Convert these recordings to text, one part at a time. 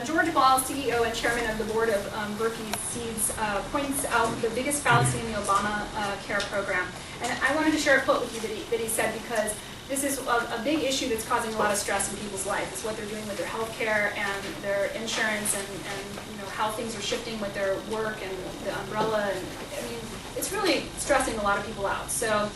George Ball, CEO and chairman of the board of Brix Seeds, points out the biggest fallacy in the Obamacare program. And I wanted to share a quote with you that he said, because this is a big issue that's causing a lot of stress in people's lives. It's what they're doing with their health care and their insurance, and how things are shifting with their work and the umbrella. And I mean, it's really stressing a lot of people out. So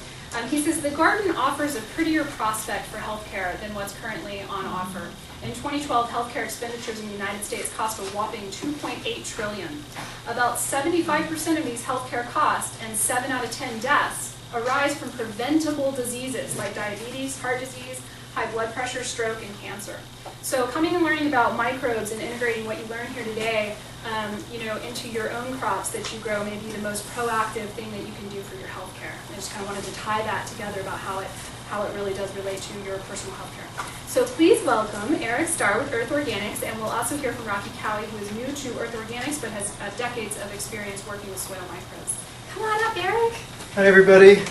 he says the garden offers a prettier prospect for health care than what's currently on offer. In 2012, healthcare expenditures in the United States cost a whopping $2.8 trillion. About 75% of these healthcare costs and 7 out of 10 deaths arise from preventable diseases like diabetes, heart disease, high blood pressure, stroke, and cancer. So coming and learning about microbes and integrating what you learned here today, into your own crops that you grow may be the most proactive thing that you can do for your healthcare. I just kind of wanted to tie that together about how it really does relate to your personal healthcare. So please welcome Eric Starr with Earth Organics, and we'll also hear from Rocky Cowie, who is new to Earth Organics but has decades of experience working with soil microbes. Come on up, Eric. Hi, everybody.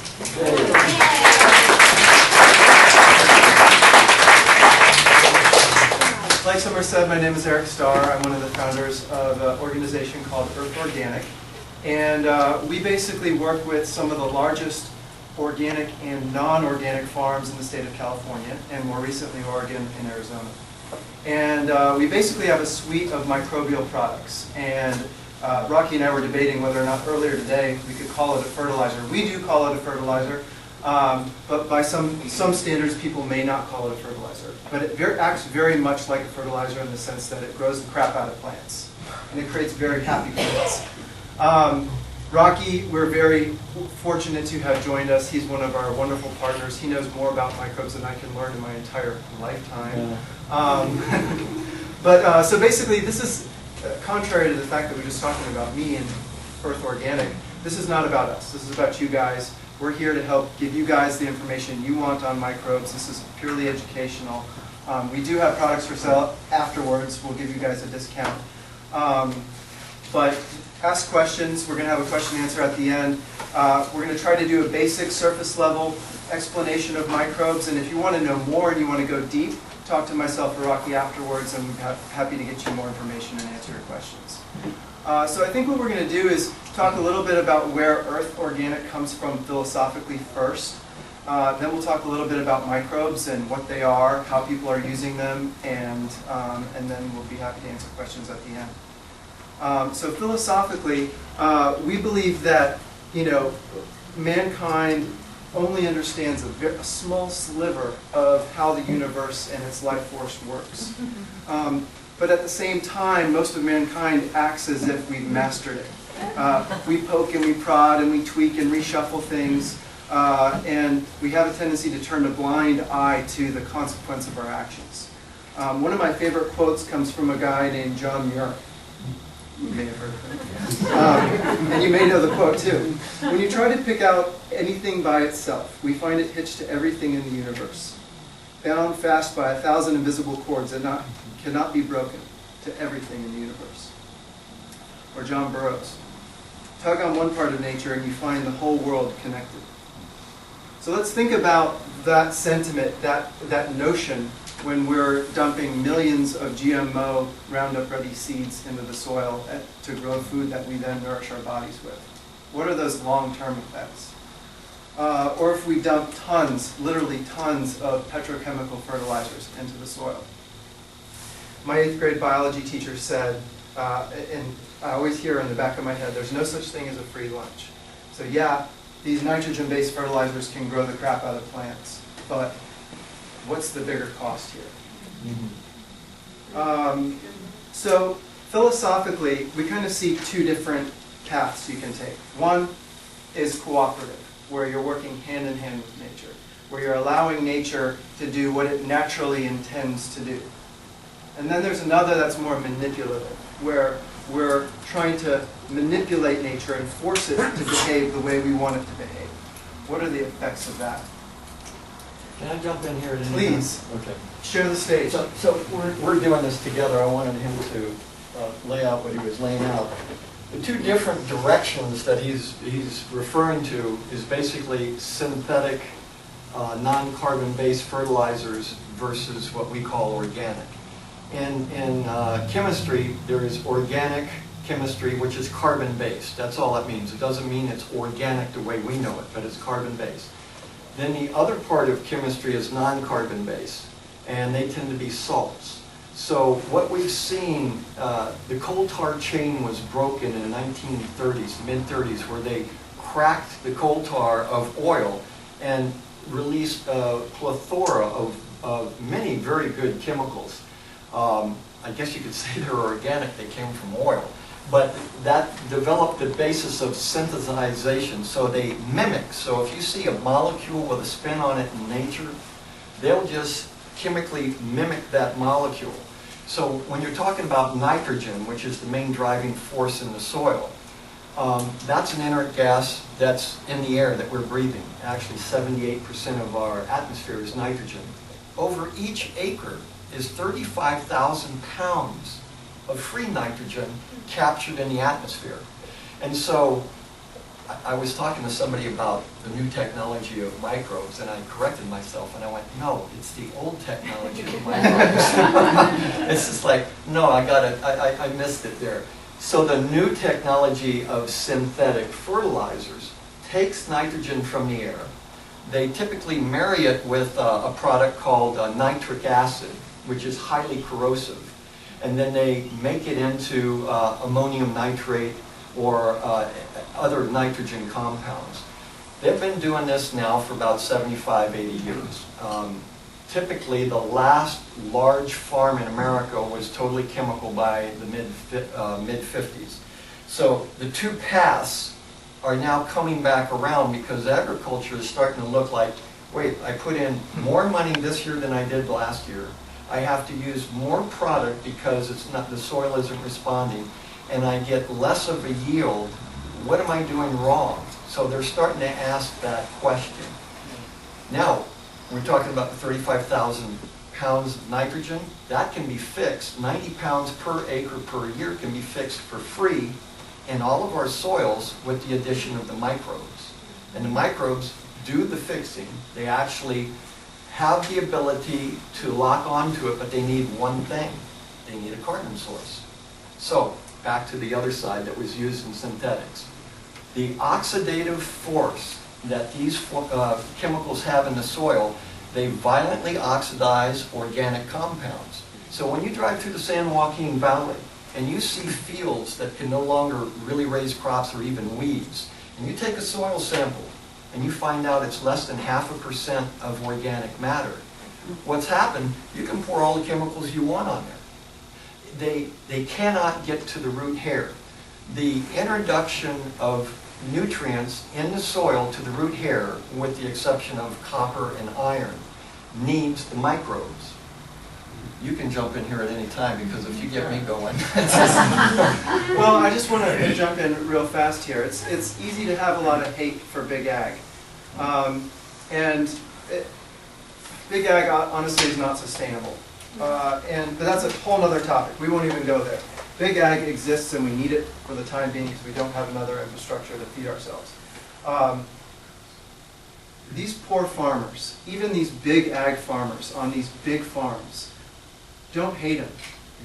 Like Summer said, my name is Eric Starr. I'm one of the founders of an organization called Earth Organic. And we basically work with some of the largest organic and non-organic farms in the state of California, and more recently Oregon and Arizona. And we basically have a suite of microbial products. And Rocky and I were debating whether or not earlier today we could call it a fertilizer. We do call it a fertilizer, but by some standards people may not call it a fertilizer. But it acts very much like a fertilizer in the sense that it grows the crap out of plants. And it creates very happy plants. Rocky, we're very fortunate to have joined us. He's one of our wonderful partners. He knows more about microbes than I can learn in my entire lifetime. Yeah. So basically, this is contrary to the fact that we're just talking about me and Earth Organic. This is not about us. This is about you guys. We're here to help give you guys the information you want on microbes. This is purely educational. We do have products for sale afterwards. We'll give you guys a discount. But ask questions. We're going to have a question and answer at the end. We're going to try to do a basic surface level explanation of microbes. And if you want to know more and you want to go deep, talk to myself or Rocky afterwards, and we're happy to get you more information and answer your questions. So I think what we're going to do is talk a little bit about where Earth Organic comes from philosophically first. Then we'll talk a little bit about microbes and what they are, how people are using them, and then we'll be happy to answer questions at the end. So philosophically, we believe that mankind only understands a small sliver of how the universe and its life force works. But at the same time, most of mankind acts as if we've mastered it. We poke and we prod and we tweak and reshuffle things, and we have a tendency to turn a blind eye to the consequence of our actions. One of my favorite quotes comes from a guy named John Muir. You may have heard of him. And you may know the quote too. When you try to pick out anything by itself, we find it hitched to everything in the universe, bound fast by 1,000 invisible cords that cannot be broken to everything in the universe. Or John Burroughs. Tug on one part of nature and you find the whole world connected. So let's think about that sentiment, that notion, when we're dumping millions of GMO Roundup-ready seeds into the soil to grow food that we then nourish our bodies with. What are those long-term effects? Or if we dump tons, literally tons of petrochemical fertilizers into the soil. My 8th grade biology teacher said, and I always hear in the back of my head, there's no such thing as a free lunch. So yeah, these nitrogen-based fertilizers can grow the crap out of plants, but what's the bigger cost here? So philosophically, we kind of see two different paths you can take. One is cooperative, where you're working hand in hand with nature, where you're allowing nature to do what it naturally intends to do. And then there's another that's more manipulative, where we're trying to manipulate nature and force it to behave the way we want it to behave. What are the effects of that? Can I jump in here at any time? Please. Okay. Share the stage. So we're doing this together. I wanted him to lay out what he was laying out. The two different directions that he's referring to is basically synthetic, non-carbon-based fertilizers versus what we call organic. in chemistry, there is organic chemistry, which is carbon-based. That's all that means. It doesn't mean it's organic the way we know it, but it's carbon-based. Then the other part of chemistry is non-carbon-based, and they tend to be salts. So what we've seen, the coal tar chain was broken in the 1930s, mid-30s, where they cracked the coal tar of oil and released a plethora of many very good chemicals. I guess you could say they're organic, they came from oil. But that developed the basis of synthesization, so they mimic. So if you see a molecule with a spin on it in nature, they'll just chemically mimic that molecule. So when you're talking about nitrogen, which is the main driving force in the soil, that's an inert gas that's in the air that we're breathing. Actually, 78% of our atmosphere is nitrogen. Over each acre is 35,000 pounds of free nitrogen captured in the atmosphere. And so I was talking to somebody about the new technology of microbes, and I corrected myself and I went, no, it's the old technology of microbes. It's just like, no, I missed it there. So the new technology of synthetic fertilizers takes nitrogen from the air. They typically marry it with a product called nitric acid, which is highly corrosive. And then they make it into ammonium nitrate or other nitrogen compounds. They've been doing this now for about 75, 80 years. Typically, the last large farm in America was totally chemical by the mid-50s. So the two paths are now coming back around because agriculture is starting to look like, wait, I put in more money this year than I did last year. I have to use more product because the soil isn't responding, and I get less of a yield. What am I doing wrong? So they're starting to ask that question. Now, we're talking about the 35,000 pounds of nitrogen. That can be fixed. 90 pounds per acre per year can be fixed for free in all of our soils with the addition of the microbes. And the microbes do the fixing. They actually have the ability to lock onto it, but they need one thing. They need a carbon source. So, back to the other side that was used in synthetics. The oxidative force that these chemicals have in the soil, they violently oxidize organic compounds. So when you drive through the San Joaquin Valley and you see fields that can no longer really raise crops or even weeds, and you take a soil sample and you find out it's less than 0.5% of organic matter, what's happened, you can pour all the chemicals you want on there. They cannot get to the root hair. The introduction of nutrients in the soil to the root hair, with the exception of copper and iron, needs the microbes. You can jump in here at any time because if you get me going. Well, I just want to jump in real fast here. It's easy to have a lot of hate for big ag. Big ag honestly is not sustainable. But that's a whole other topic. We won't even go there. Big ag exists and we need it for the time being because we don't have another infrastructure to feed ourselves. These poor farmers, even these big ag farmers on these big farms, don't hate them.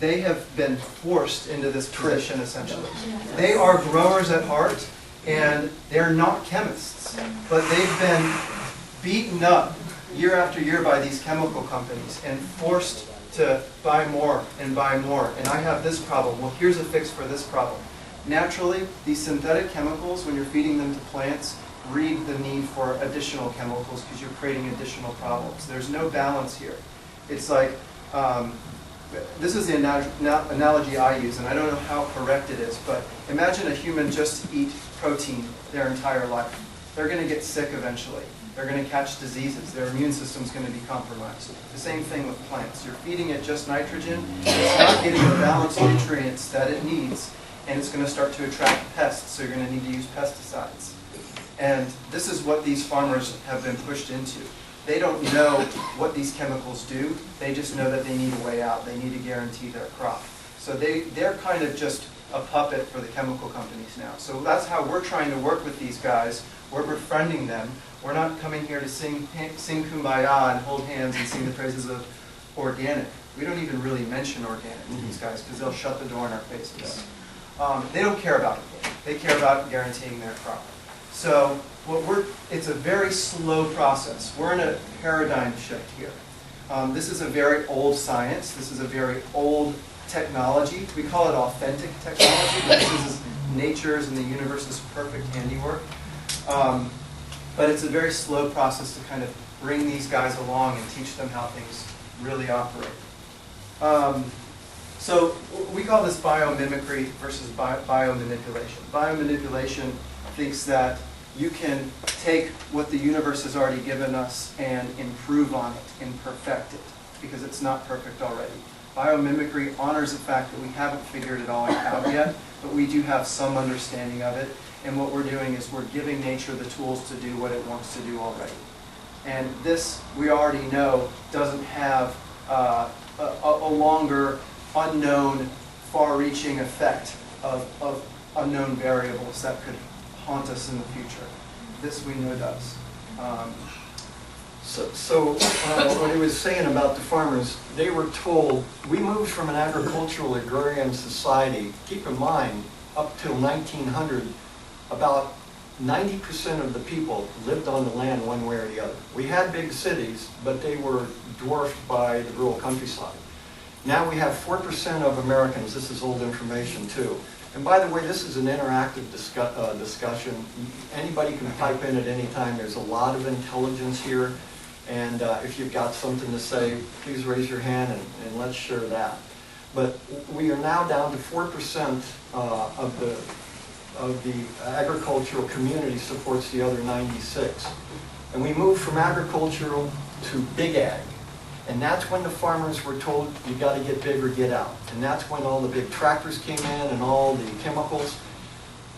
They have been forced into this position essentially. They are growers at heart and they're not chemists, but they've been beaten up year after year by these chemical companies and forced to buy more and buy more. And I have this problem. Well, here's a fix for this problem. Naturally, these synthetic chemicals, when you're feeding them to plants, breed the need for additional chemicals because you're creating additional problems. There's no balance here. It's like, this is the analogy I use, and I don't know how correct it is, but imagine a human just eat protein their entire life. They're going to get sick eventually. They're going to catch diseases. Their immune system's going to be compromised. The same thing with plants. You're feeding it just nitrogen. It's not getting the balanced nutrients that it needs, and it's going to start to attract pests, so you're going to need to use pesticides. And this is what these farmers have been pushed into. They don't know what these chemicals do. They just know that they need a way out. They need to guarantee their crop. So they're kind of just a puppet for the chemical companies now. So that's how we're trying to work with these guys. We're befriending them. We're not coming here to sing Kumbaya and hold hands and sing the praises of organic. We don't even really mention organic to these guys because they'll shut the door in our faces. They don't care about it. They care about guaranteeing their crop. So it's a very slow process. We're in a paradigm shift here. This is a very old science. This is a very old technology. We call it authentic technology, but this is nature's and the universe's perfect handiwork. But it's a very slow process to kind of bring these guys along and teach them how things really operate. So we call this biomimicry versus biomanipulation. Biomanipulation thinks that you can take what the universe has already given us and improve on it and perfect it, because it's not perfect already. Biomimicry honors the fact that we haven't figured it all out yet, but we do have some understanding of it. And what we're doing is we're giving nature the tools to do what it wants to do already. And this, we already know, doesn't have a longer, unknown, far-reaching effect of unknown variables that could haunt us in the future. This we know does. So what he was saying about the farmers, they were told, we moved from an agricultural agrarian society. Keep in mind, up till 1900, about 90% of the people lived on the land one way or the other. We had big cities, but they were dwarfed by the rural countryside. Now we have 4% of Americans. This is old information too. And by the way, this is an interactive discussion. Anybody can pipe in at any time. There's a lot of intelligence here. And if you've got something to say, please raise your hand and let's share that. But we are now down to 4% of the agricultural community supports the other 96. And we moved from agricultural to big ag. And that's when the farmers were told, you got to get big or get out. And that's when all the big tractors came in and all the chemicals.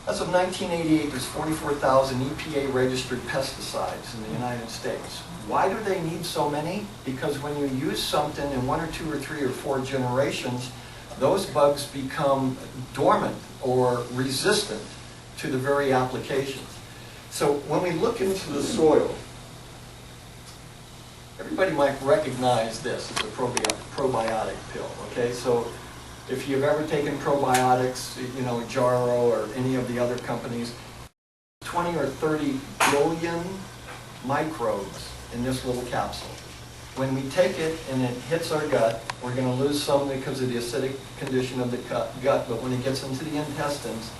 As of 1988, there's 44,000 EPA registered pesticides in the United States. Why do they need so many? Because when you use something in 1 or 2 or 3 or 4 generations, those bugs become dormant or resistant to the very applications. So when we look into the soil, everybody might recognize this as a probiotic pill, okay? So if you've ever taken probiotics, you know, Jarrow or any of the other companies, 20 or 30 billion microbes in this little capsule. When we take it and it hits our gut, we're going to lose some because of the acidic condition of the gut, but when it gets into the intestines,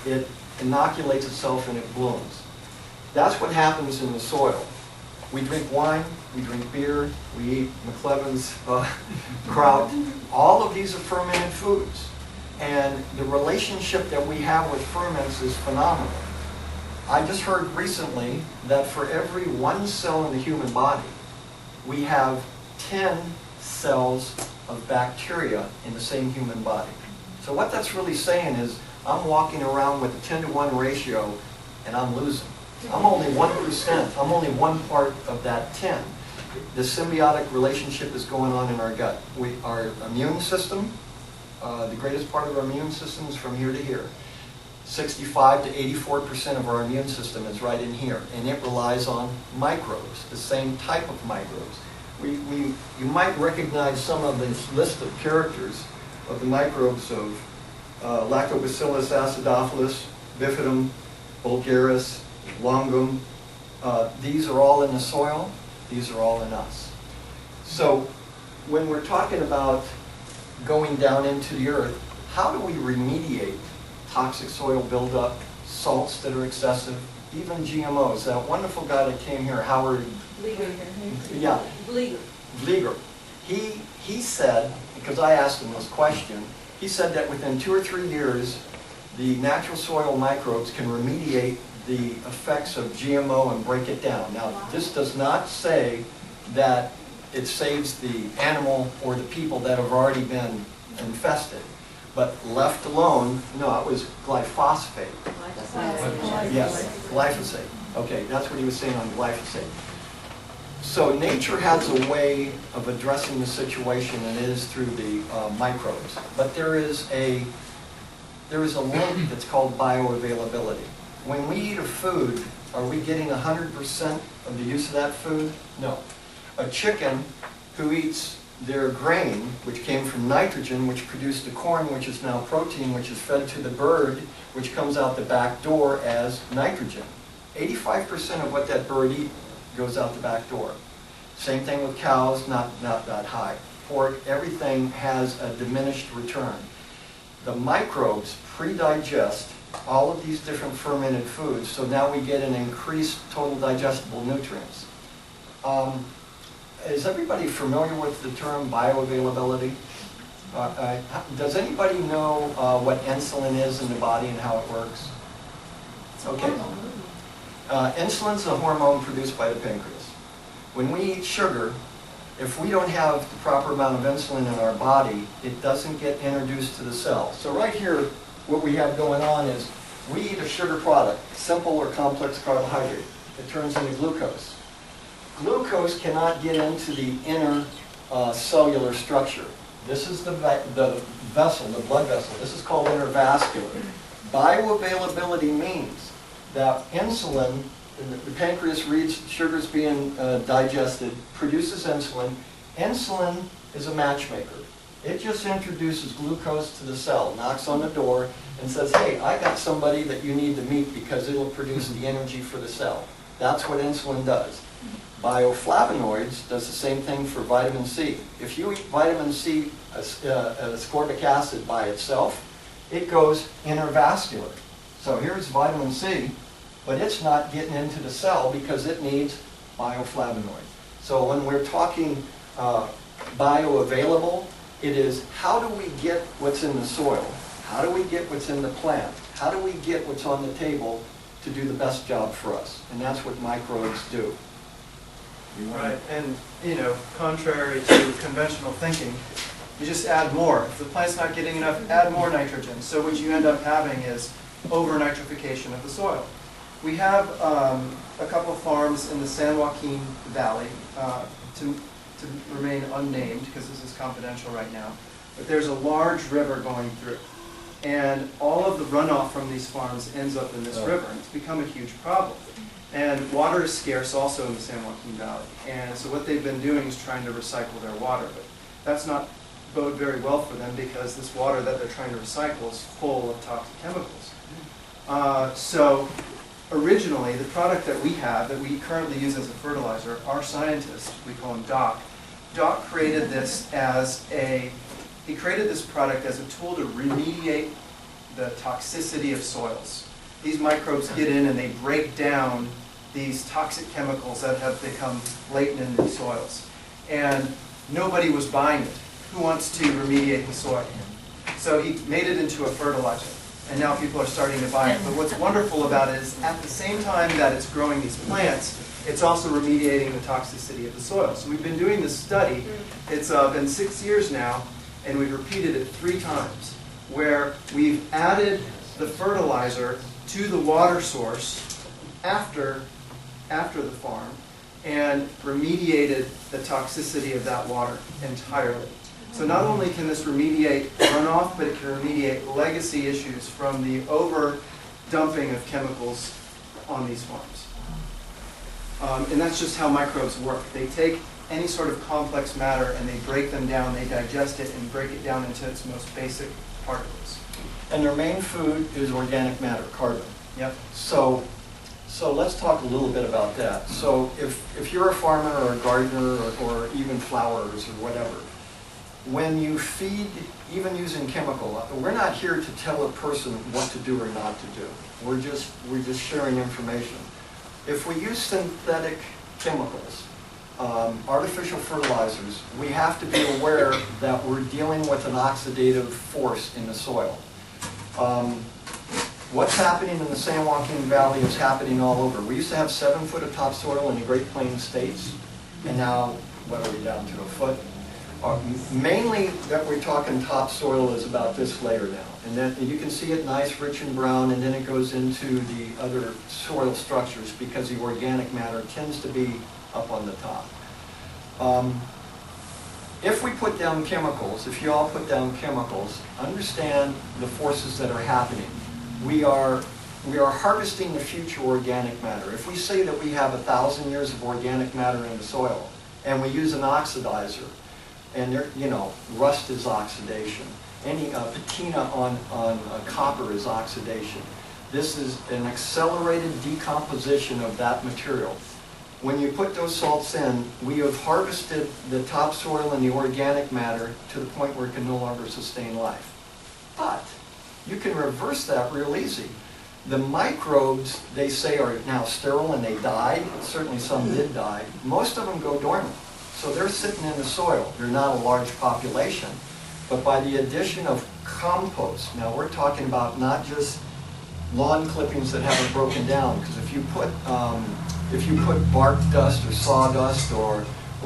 it inoculates itself and it blooms. That's what happens in the soil. We drink wine, we drink beer, we eat McClevin's kraut. All of these are fermented foods. And the relationship that we have with ferments is phenomenal. I just heard recently that for every 1 cell in the human body, we have 10 cells of bacteria in the same human body. So what that's really saying is, I'm walking around with a 10-to-1 ratio and I'm losing. I'm only 1%. I'm only one part of that 10. The symbiotic relationship is going on in our gut. Our immune system, the greatest part of our immune system is from here to here. 65 to 84% of our immune system is right in here, and it relies on microbes, the same type of microbes. You might recognize some of this list of characters of the microbes of Lactobacillus acidophilus, bifidum, vulgaris, longum. These are all in the soil. These are all in us. So when we're talking about going down into the earth, how do we remediate toxic soil buildup, salts that are excessive, even GMOs? That wonderful guy that came here, Howard Vlieger. He said, because I asked him this question, he said that within 2 or 3 years, the natural soil microbes can remediate the effects of GMO and break it down. Now, this does not say that it saves the animal or the people that have already been infested. But left alone, no, it was glyphosate. Yes, glyphosate. Okay, that's what he was saying on glyphosate. So nature has a way of addressing the situation, and it is through the microbes. But there is a link that's called bioavailability. When we eat a food, are we getting 100% of the use of that food? No. A chicken who eats their grain, which came from nitrogen, which produced the corn, which is now protein, which is fed to the bird, which comes out the back door as nitrogen. 85% of what that bird eats goes out the back door. Same thing with cows, not that high. Pork, everything has a diminished return. The microbes pre-digest all of these different fermented foods, so now we get an increased total digestible nutrients. Is everybody familiar with the term bioavailability? Does anybody know what insulin is in the body and how it works? Okay. Insulin's a hormone produced by the pancreas. When we eat sugar, if we don't have the proper amount of insulin in our body, it doesn't get introduced to the cell. So right here, what we have going on is we eat a sugar product, simple or complex carbohydrate. It turns into glucose. Glucose cannot get into the inner cellular structure. This is the vessel, the blood vessel. This is called intervascular. Bioavailability means that insulin, the pancreas reads sugar's being digested, produces insulin. Insulin is a matchmaker. It just introduces glucose to the cell, knocks on the door, and says, hey, I got somebody that you need to meet because it'll produce the energy for the cell. That's what insulin does. Bioflavonoids does the same thing for vitamin C. If you eat vitamin C, ascorbic acid by itself, it goes intervascular. So here's vitamin C, but it's not getting into the cell because it needs bioflavonoid. So when we're talking bioavailable, it is how do we get what's in the soil? How do we get what's in the plant? How do we get what's on the table to do the best job for us? And that's what microbes do. Right, and contrary to conventional thinking, you just add more. If the plant's not getting enough, add more nitrogen. So what you end up having is over-nitrification of the soil. We have a couple of farms in the San Joaquin Valley, to remain unnamed because this is confidential right now, but there's a large river going through. And all of the runoff from these farms ends up in this river, and it's become a huge problem. And water is scarce also in the San Joaquin Valley. And so what they've been doing is trying to recycle their water. But that's not bode very well for them because this water that they're trying to recycle is full of toxic chemicals. So originally, the product that we have, that we currently use as a fertilizer, our scientist, we call him Doc, Doc created this he created this product as a tool to remediate the toxicity of soils. These microbes get in and they break down these toxic chemicals that have become latent in the soils. And nobody was buying it. Who wants to remediate the soil? So he made it into a fertilizer. And now people are starting to buy it. But what's wonderful about it is at the same time that it's growing these plants, it's also remediating the toxicity of the soil. So we've been doing this study. It's been 6 years now, and we've repeated it 3 times, where we've added the fertilizer to the water source after the farm and remediated the toxicity of that water entirely. So not only can this remediate runoff, but it can remediate legacy issues from the over-dumping of chemicals on these farms. And that's just how microbes work. They take any sort of complex matter and they break them down, they digest it and break it down into its most basic particles. And their main food is organic matter, carbon. Yep. So let's talk a little bit about that. So if you're a farmer or a gardener or even flowers or whatever, when you feed, even using chemical, we're not here to tell a person what to do or not to do. We're just sharing information. If we use synthetic chemicals, artificial fertilizers, we have to be aware that we're dealing with an oxidative force in the soil. What's happening in the San Joaquin Valley is happening all over. We used to have 7 foot of topsoil in the Great Plains states, and now, what are we down to, a foot? Mainly that we're talking topsoil is about this layer now. And then you can see it nice, rich and brown, and then it goes into the other soil structures because the organic matter tends to be up on the top. If we put down chemicals, if you all put down chemicals, understand the forces that are happening. We are harvesting the future organic matter. If we say that we have 1,000 years of organic matter in the soil and we use an oxidizer, and rust is oxidation. Any patina on copper is oxidation. This is an accelerated decomposition of that material. When you put those salts in, we have harvested the topsoil and the organic matter to the point where it can no longer sustain life. But you can reverse that real easy. The microbes, they say, are now sterile and they died. Certainly some did die. Most of them go dormant. So they're sitting in the soil. They're not a large population. But by the addition of compost, now we're talking about not just lawn clippings that haven't broken down, because if you put bark dust or sawdust or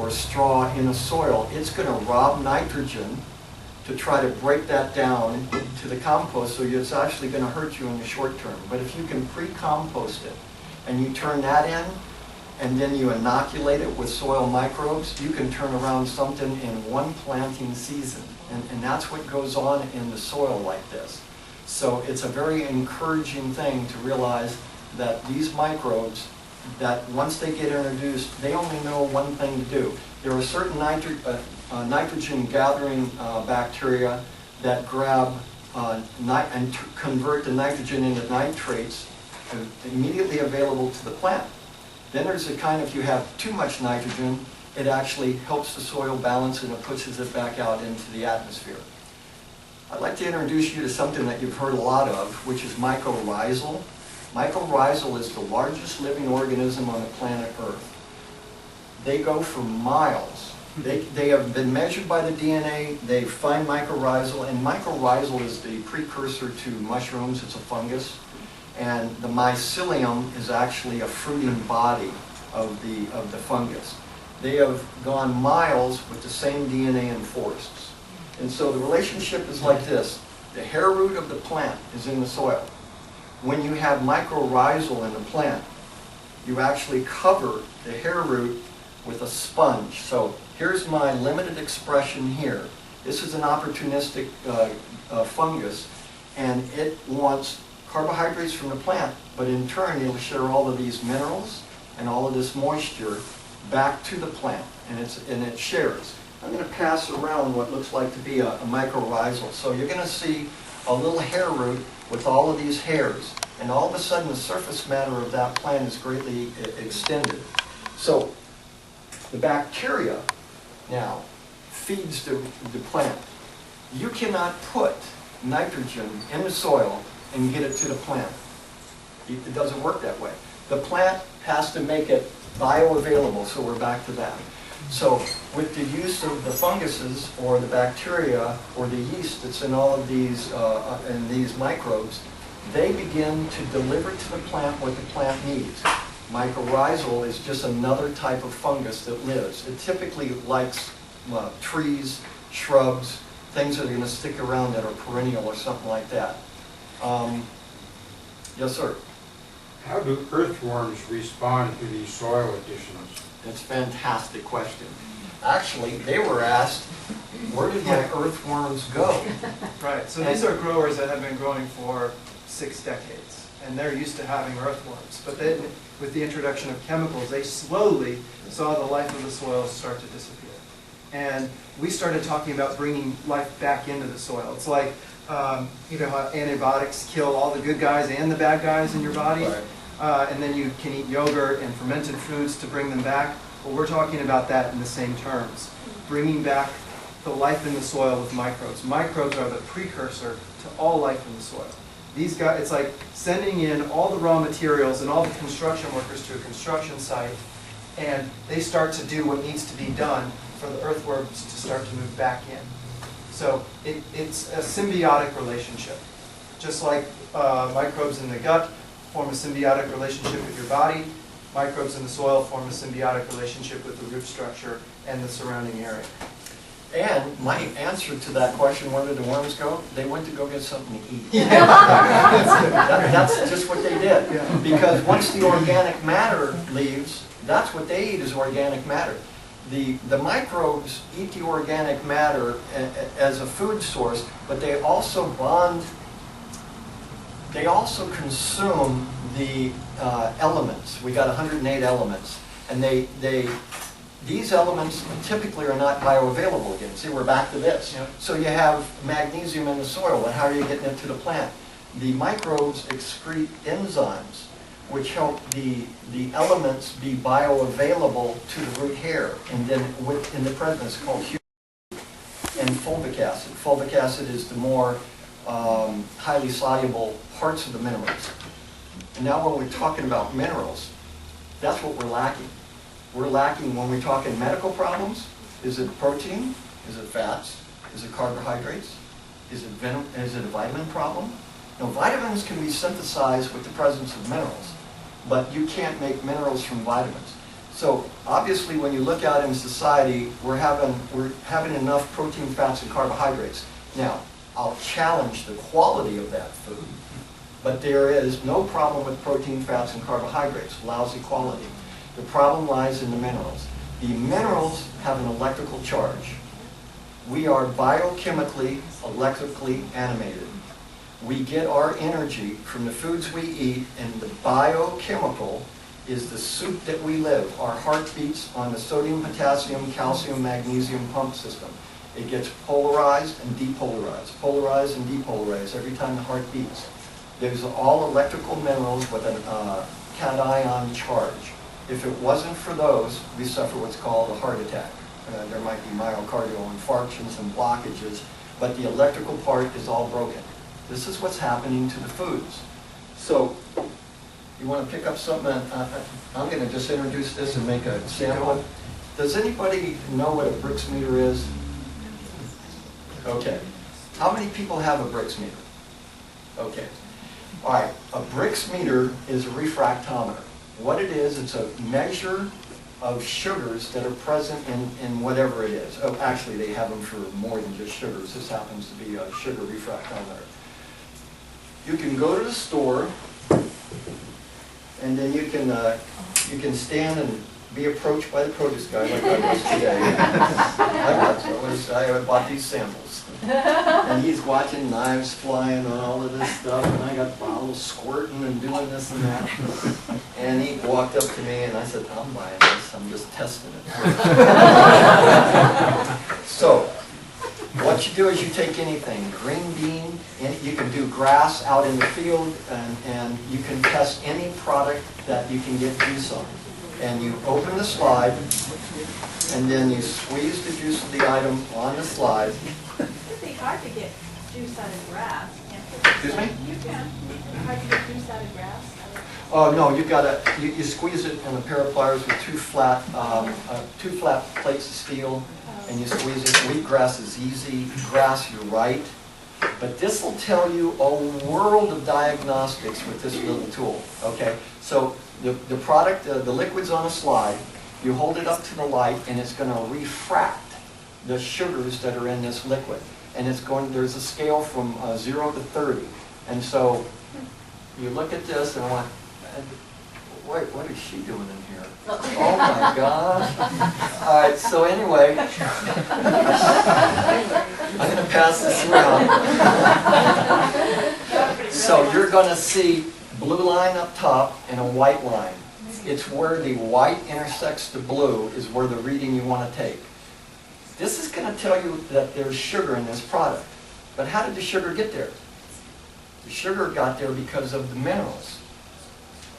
straw in the soil, it's going to rob nitrogen to try to break that down to the compost, so it's actually going to hurt you in the short term. But if you can pre-compost it and you turn that in and then you inoculate it with soil microbes, you can turn around something in one planting season. And that's what goes on in the soil like this. So it's a very encouraging thing to realize that these microbes, that once they get introduced, they only know one thing to do. There are certain nitrogen gathering bacteria that grab and convert the nitrogen into nitrates immediately available to the plant. Then there's a kind, if you have too much nitrogen, it actually helps the soil balance and it pushes it back out into the atmosphere. I'd like to introduce you to something that you've heard a lot of, which is Mycorrhizal. Mycorrhizal is the largest living organism on the planet Earth. They go for miles. They have been measured by the DNA. They find mycorrhizal, and mycorrhizal is the precursor to mushrooms. It's a fungus. And the mycelium is actually a fruiting body of the fungus. They have gone miles with the same DNA in forests. And so the relationship is like this. The hair root of the plant is in the soil. When you have mycorrhizal in the plant, you actually cover the hair root with a sponge. So here's my limited expression here. This is an opportunistic fungus, and it wants carbohydrates from the plant, but in turn it'll share all of these minerals and all of this moisture back to the plant, and it shares. I'm going to pass around what looks like to be a mycorrhizal. So you're going to see a little hair root with all of these hairs, and all of a sudden the surface matter of that plant is greatly extended. So the bacteria now feeds the plant. You cannot put nitrogen in the soil and get it to the plant. It doesn't work that way. The plant has to make it bioavailable, so we're back to that. So with the use of the funguses or the bacteria or the yeast that's in all of these microbes, they begin to deliver to the plant what the plant needs. Mycorrhizal is just another type of fungus that lives. It typically likes trees, shrubs, things that are going to stick around that are perennial or something like that. Yes, sir? How do earthworms respond to these soil additions? That's a fantastic question. Actually, they were asked, where did my earthworms go? Right, so these are growers that have been growing for 6 decades, and they're used to having earthworms. But then, with the introduction of chemicals, they slowly saw the life of the soil start to disappear. And we started talking about bringing life back into the soil. It's like, you know how antibiotics kill all the good guys and the bad guys in your body? Right. And then you can eat yogurt and fermented foods to bring them back. Well, we're talking about that in the same terms. Bringing back the life in the soil with microbes. Microbes are the precursor to all life in the soil. These guys, it's like sending in all the raw materials and all the construction workers to a construction site, and they start to do what needs to be done for the earthworms to start to move back in. So it's a symbiotic relationship. Just like microbes in the gut form a symbiotic relationship with your body, microbes in the soil form a symbiotic relationship with the root structure and the surrounding area. And my answer to that question, where did the worms go? They went to go get something to eat. Yeah. That's just what they did. Yeah. Because once the organic matter leaves, that's what they eat is organic matter. The microbes eat the organic matter as a food source, but they also bond, they also consume the elements. We got 108 elements, and they these elements typically are not bioavailable again. See, we're back to this. Yep. So you have magnesium in the soil, and how are you getting it to the plant? The microbes excrete enzymes, which help the elements be bioavailable to the root hair, and then in the present it's called and fulvic acid. Fulvic acid is the more highly soluble parts of the minerals. And now when we're talking about minerals, that's what we're lacking. We're lacking when we're talking medical problems. Is it protein? Is it fats? Is it carbohydrates? Is it a vitamin problem? Now, vitamins can be synthesized with the presence of minerals, but you can't make minerals from vitamins. So obviously, when you look out in society, we're having enough protein, fats, and carbohydrates. Now, I'll challenge the quality of that food, but there is no problem with protein, fats, and carbohydrates. Lousy quality. The problem lies in the minerals. The minerals have an electrical charge. We are biochemically, electrically animated. We get our energy from the foods we eat, and the biochemical is the soup that we live. Our heart beats on the sodium, potassium, calcium, magnesium pump system. It gets polarized and depolarized, polarized and depolarized every time the heart beats. There's all electrical minerals with a cation charge. If it wasn't for those, we suffer what's called a heart attack. There might be myocardial infarctions and blockages, but the electrical part is all broken. This is what's happening to the foods. So, you want to pick up something? I'm going to just introduce this and make a sample. Does anybody know what a Brix meter is? Okay. How many people have a Brix meter? Okay. All right. A Brix meter is a refractometer. What it is, it's a measure of sugars that are present in whatever it is. Oh, actually, they have them for more than just sugars. This happens to be a sugar refractometer. You can go to the store, and then you can stand and be approached by the produce guy like I was today. I bought these samples. And he's watching knives flying and all of this stuff, and I got bottles squirting and doing this and that. And he walked up to me and I said, I'm buying this, I'm just testing it. So, what you do is you take anything, green bean, and you can do grass out in the field, and you can test any product that you can get juice on. And you open the slide, and then you squeeze the juice of the item on the slide. It'd be hard to get juice out of grass. Excuse me? You can. Hard to get juice out of grass. Oh no, you squeeze it in a pair of pliers with two flat plates of steel, and you squeeze it. Wheatgrass is easy. Grass, you're right. But this will tell you a world of diagnostics with this little tool. Okay, so the product, the liquid's on a slide. You hold it up to the light, and it's going to refract the sugars that are in this liquid. And there's a scale from 0 to 30. And so you look at this and want, wait, what is she doing in here? Oh my gosh. All right, so anyway, I'm going to pass this around. So you're going to see blue line up top and a white line. It's where the white intersects the blue is where the reading you want to take. This is going to tell you that there's sugar in this product. But how did the sugar get there? The sugar got there because of the minerals.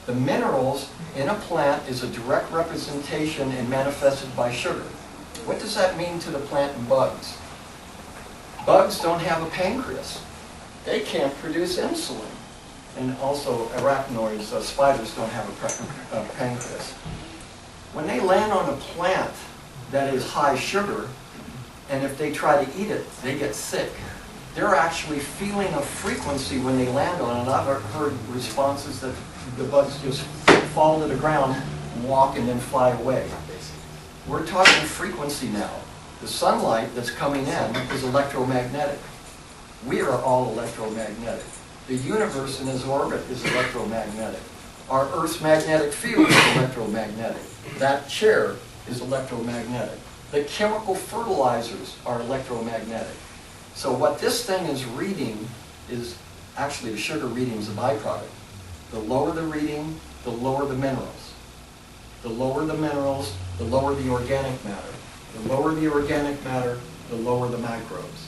The minerals in a plant is a direct representation and manifested by sugar. What does that mean to the plant and bugs? Bugs don't have a pancreas. They can't produce insulin. And also arachnoids, spiders, don't have a pancreas. When they land on a plant that is high sugar, and if they try to eat it, they get sick. They're actually feeling a frequency when they land on it. I've heard responses that the bugs just fall to the ground, walk, and then fly away. We're talking frequency now. The sunlight that's coming in is electromagnetic. We are all electromagnetic. The universe in its orbit is electromagnetic. Our Earth's magnetic field is electromagnetic. That chair is electromagnetic. The chemical fertilizers are electromagnetic. So what this thing is reading is, actually the sugar reading is a byproduct. The lower the reading, the lower the minerals. The lower the minerals, the lower the organic matter. The lower the organic matter, the lower the microbes.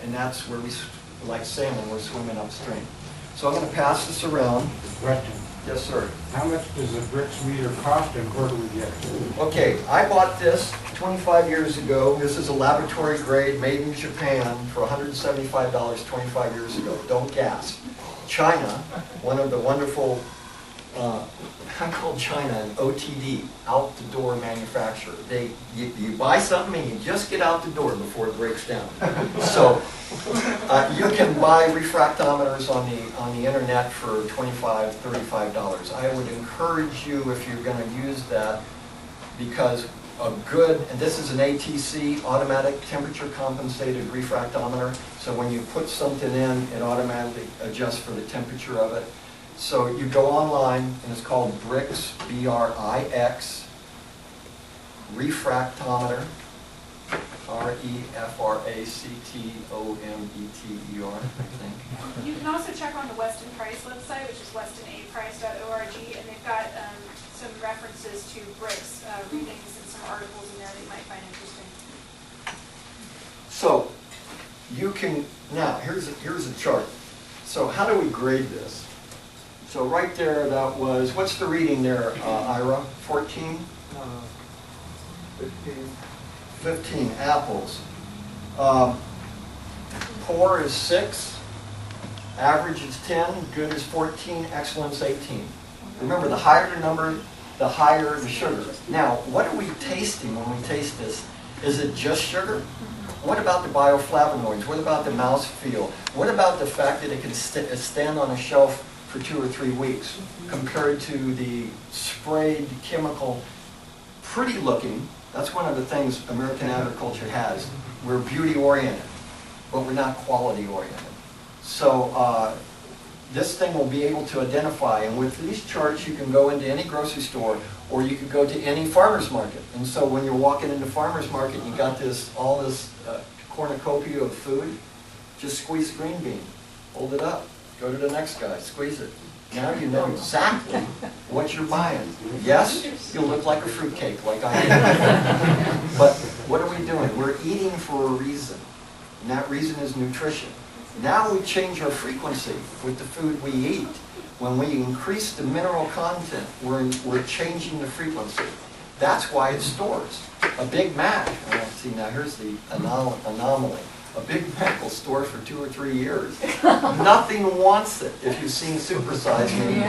And that's where we, like salmon, we're swimming upstream. So I'm going to pass this around. Question. Yes, sir. How much does a Brix meter cost and where do we get it? Okay, I bought this 25 years ago. This is a laboratory grade made in Japan for $175 25 years ago. Don't gasp. China, one of the wonderful, I call China an OTD, out the door manufacturer. You buy something and you just get out the door before it breaks down. So you can buy refractometers on the internet for $25, $35. I would encourage you, if you're going to use that, because a good, and this is an ATC, automatic temperature compensated refractometer, so when you put something in, it automatically adjusts for the temperature of it. So you go online, and it's called Brix, B-R-I-X, refractometer, R-E-F-R-A-C-T-O-M-E-T-E-R, I think. You can also check on the Weston Price website, which is westonaprice.org, and they've got some references to Brix readings and some articles in there that you might find interesting. So you can, now here's a chart. So how do we grade this? So right there, that was, what's the reading there, Ira? 14? 15 apples. Poor is 6, average is 10, good is 14, excellence 18. Remember, the higher the number, the higher the sugar. Now, what are we tasting when we taste this? Is it just sugar? What about the bioflavonoids? What about the mouthfeel? What about the fact that it can stand on a shelf for 2 or 3 weeks compared to the sprayed chemical, pretty looking? That's one of the things American agriculture has. We're beauty oriented, but we're not quality oriented. So this thing will be able to identify, and with these charts you can go into any grocery store or you could go to any farmer's market. And so when you're walking into farmer's market, you got all this cornucopia of food, just squeeze the green bean, hold it up, go to the next guy, squeeze it. Now you know exactly what you're buying. Yes, you'll look like a fruitcake, like I am. But what are we doing? We're eating for a reason, and that reason is nutrition. Now we change our frequency with the food we eat. When we increase the mineral content, we're changing the frequency. That's why it stores. A Big Mac, see now here's the anomaly. A Big Mac will store for 2 or 3 years. Nothing wants it. If you've seen Super Size Me,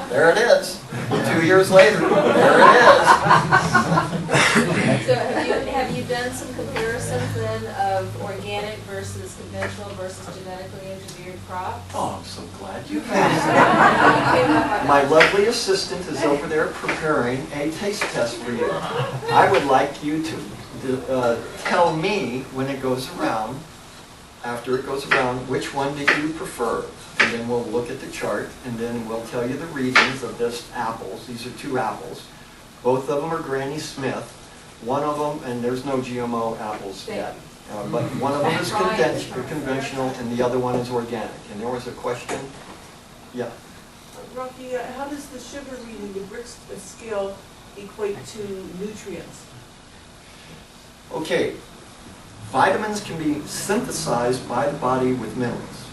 there it is. 2 years later, there it is. So have you done some comparisons then of organic versus conventional versus genetically engineered crops? Oh, I'm so glad you asked. My lovely assistant is over there preparing a taste test for you. I would like you to tell me when it goes around, after it goes around, which one did you prefer? And then we'll look at the chart, and then we'll tell you the readings of this apples. These are 2 apples. Both of them are Granny Smith. One of them, and there's no GMO apples yet, but one of them is conventional, and the other one is organic. And there was a question? Yeah. Rocky, how does the sugar reading, the Brix scale, equate to nutrients? Okay. Vitamins can be synthesized by the body with minerals.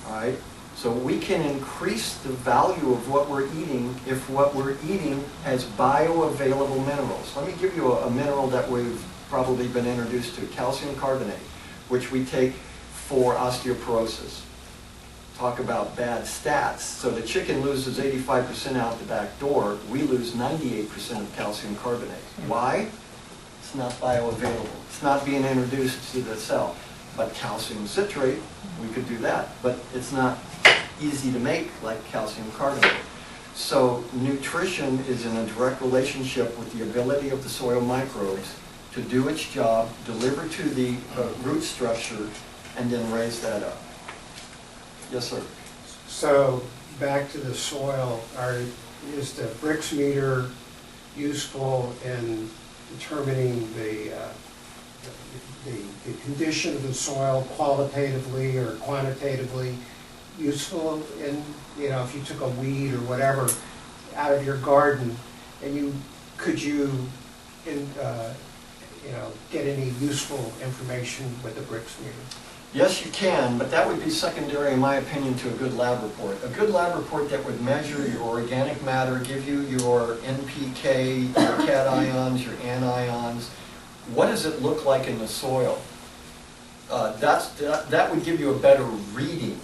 All right? So we can increase the value of what we're eating if what we're eating has bioavailable minerals. Let me give you a mineral that we've probably been introduced to, calcium carbonate, which we take for osteoporosis. Talk about bad stats. So the chicken loses 85% out the back door. We lose 98% of calcium carbonate. Why? It's not bioavailable. It's not being introduced to the cell. But calcium citrate, we could do that. But it's not easy to make like calcium carbonate. So nutrition is in a direct relationship with the ability of the soil microbes to do its job, deliver to the root structure, and then raise that up. Yes, sir. So back to the soil, is the Brix meter useful in determining the condition of the soil qualitatively or quantitatively? Useful in, if you took a weed or whatever out of your garden and could you get any useful information with the Brix meter? Yes, you can, but that would be secondary, in my opinion, to a good lab report. A good lab report that would measure your organic matter, give you your NPK, your cations, your anions. What does it look like in the soil? That would give you a better reading.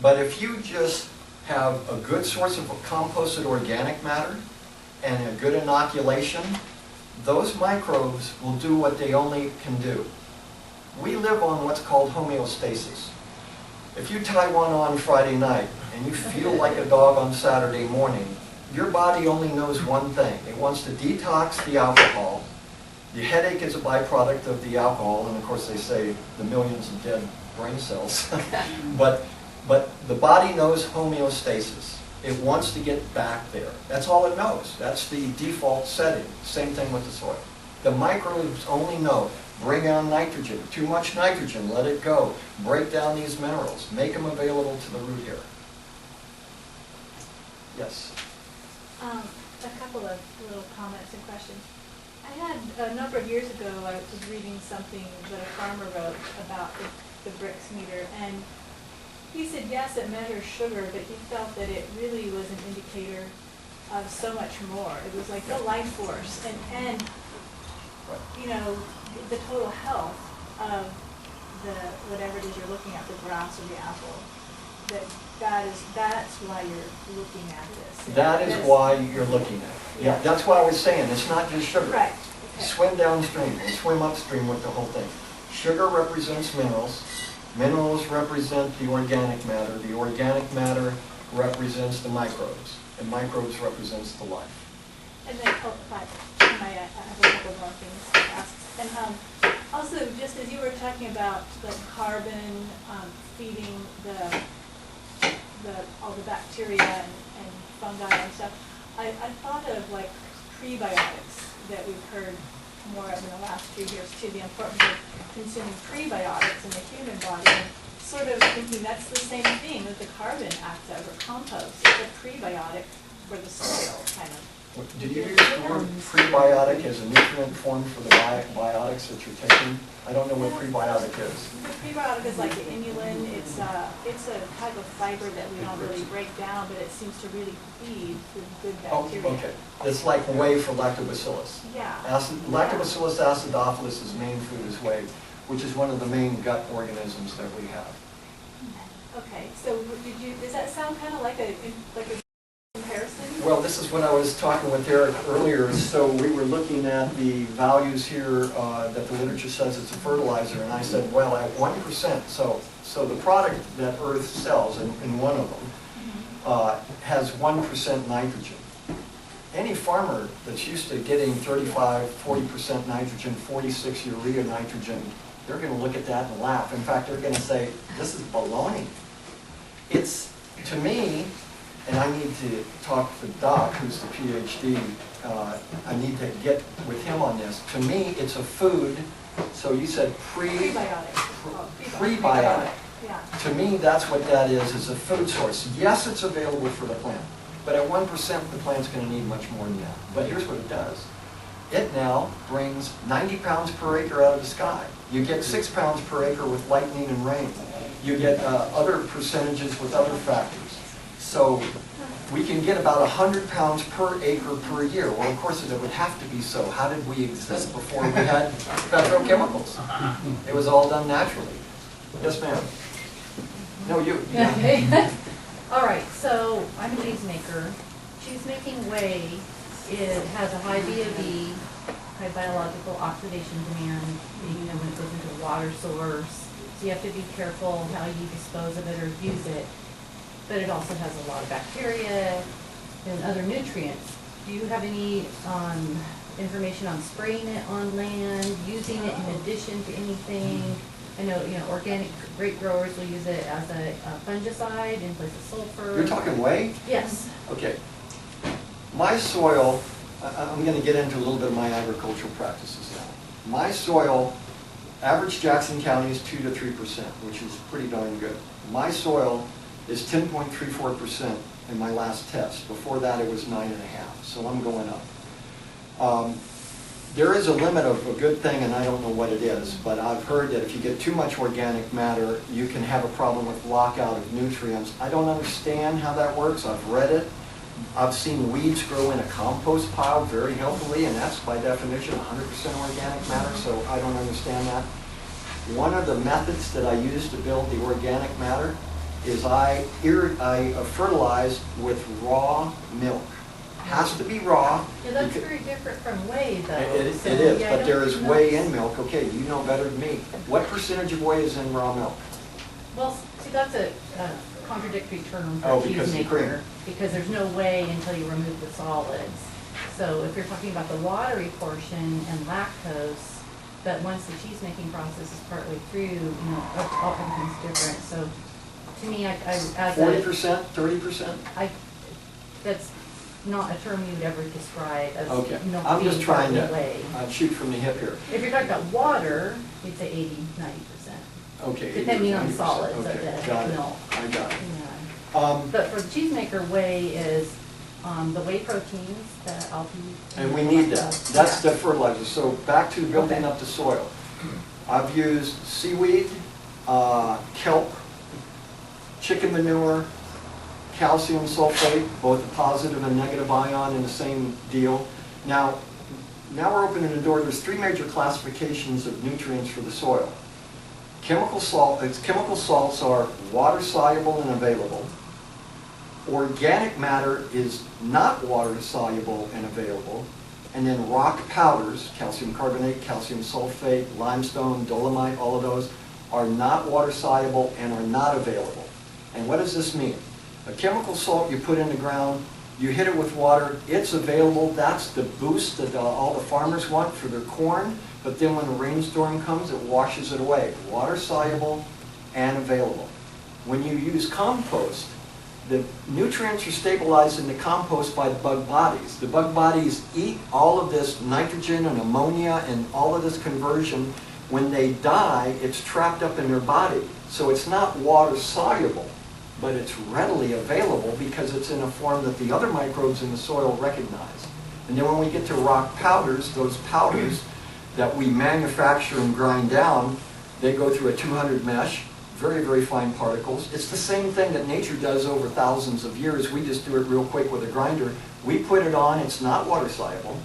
But if you just have a good source of composted organic matter and a good inoculation, those microbes will do what they only can do. We live on what's called homeostasis. If you tie one on Friday night and you feel like a dog on Saturday morning, your body only knows one thing. It wants to detox the alcohol. The headache is a byproduct of the alcohol, and of course they say the millions of dead brain cells. but the body knows homeostasis. It wants to get back there. That's all it knows. That's the default setting. Same thing with the soil. The microbes only know, bring on nitrogen. Too much nitrogen, let it go. Break down these minerals. Make them available to the root hair. Yes? A couple of little comments and questions. I had, a number of years ago, I was reading something that a farmer wrote about the Brix meter, and he said, yes, it measures sugar, but he felt that it really was an indicator of so much more. It was like the life force, and you know, the total health of the whatever it is you're looking at, the grass or the apple. That's why you're looking at this. That is why you're looking at it. Yeah, that's why I was saying, it's not just sugar. Right. Okay. Swim downstream and swim upstream with the whole thing. Sugar represents minerals. Minerals represent the organic matter. The organic matter represents the microbes. And microbes represents the life. And then, I have a couple more things to ask. And also, just as you were talking about the carbon feeding all the bacteria and fungi and stuff, I thought of like prebiotics that we've heard more of in the last few years too, the importance of consuming prebiotics in the human body, and sort of thinking that's the same thing that the carbon acts as, or compost. It's a prebiotic for the soil, kind of. Did you use the word prebiotic as a nutrient form for the biotics that you're taking? I don't know what prebiotic is. The prebiotic is like the inulin. It's a type of fiber that we don't really break down, but it seems to really feed the good bacteria. Oh, okay. It's like whey for lactobacillus. Yeah. Lactobacillus acidophilus' main food is whey, which is one of the main gut organisms that we have. Okay. So does that sound kind of like a comparison? Well, this is what I was talking with Eric earlier. So we were looking at the values here that the literature says it's a fertilizer, and I said, well, at 1%, so the product that Earth sells, in one of them, has 1% nitrogen. Any farmer that's used to getting 35, 40% nitrogen, 46 urea nitrogen, they're going to look at that and laugh. In fact, they're going to say, this is baloney. It's, to me, and I need to talk to Doc, who's the PhD, I need to get with him on this. To me, it's a food, so you said prebiotic. Prebiotic. Yeah. To me, that's what that is a food source. Yes, it's available for the plant, but at 1%, the plant's going to need much more than that. But here's what it does. It now brings 90 pounds per acre out of the sky. You get 6 pounds per acre with lightning and rain. You get other percentages with other factors. So we can get about 100 pounds per acre per year. Well, of course, it would have to be so. How did we exist before we had petrochemicals? It was all done naturally. Yes, ma'am. No, you. Okay. All right, so I'm a cheesemaker. Cheesemaking whey, it has a high BOD, high biological oxidation demand, when it goes into a water source. So you have to be careful how you dispose of it or use it. But it also has a lot of bacteria and other nutrients. Do you have any information on spraying it on land, using it in addition to anything? I know, organic grape growers will use it as a fungicide in place of sulfur. You're talking whey? Yes. Okay. My soil, I'm going to get into a little bit of my agricultural practices now. My soil, average Jackson County is 2 to 3%, which is pretty darn good. My soil is 10.34% in my last test. Before that, it was 9.5%, so I'm going up. There is a limit of a good thing, and I don't know what it is, but I've heard that if you get too much organic matter, you can have a problem with lockout of nutrients. I don't understand how that works. I've read it. I've seen weeds grow in a compost pile very healthily, and that's by definition 100% organic matter, so I don't understand that. One of the methods that I use to build the organic matter is I fertilize with raw milk. Has to be raw. Yeah, that's very different from whey, though. It is, yeah, but there is whey in milk. Okay, you know better than me. What percentage of whey is in raw milk? Well, see, that's a contradictory term for Oh, a because of the cream. cheesemaker, because there's no whey until you remove the solids. So if you're talking about the watery portion and lactose, that once the cheese making process is partway through, you know, all everything's different. So to me, I as 40%, 30%? that's not a term you would ever describe as Okay, milk I'm being just trying partly to whey. shoot from the hip here. If you're talking about water, you'd say 80, 90%, Okay. depending on the 90%. solids of Okay, the got it. milk. I got it. Yeah. But for the cheesemaker, whey is the whey proteins that I'll be. And we need that. That's the fertilizer. So back to building Okay. up the soil. I've used seaweed, kelp, chicken manure, calcium sulfate, both a positive and negative ion in the same deal. Now we're opening the door. There's 3 major classifications of nutrients for the soil. Chemical salts are water soluble and available. Organic matter is not water soluble and available. And then rock powders, calcium carbonate, calcium sulfate, limestone, dolomite, all of those are not water soluble and are not available. And what does this mean? A chemical salt you put in the ground, you hit it with water, it's available. That's the boost that all the farmers want for their corn. But then when a rainstorm comes, it washes it away. Water soluble and available. When you use compost, the nutrients are stabilized in the compost by the bug bodies. The bug bodies eat all of this nitrogen and ammonia and all of this conversion. When they die, it's trapped up in their body. So it's not water soluble, but it's readily available because it's in a form that the other microbes in the soil recognize. And then when we get to rock powders, those powders that we manufacture and grind down, they go through a 200 mesh, very, very fine particles. It's the same thing that nature does over thousands of years. We just do it real quick with a grinder. We put it on, it's not water soluble,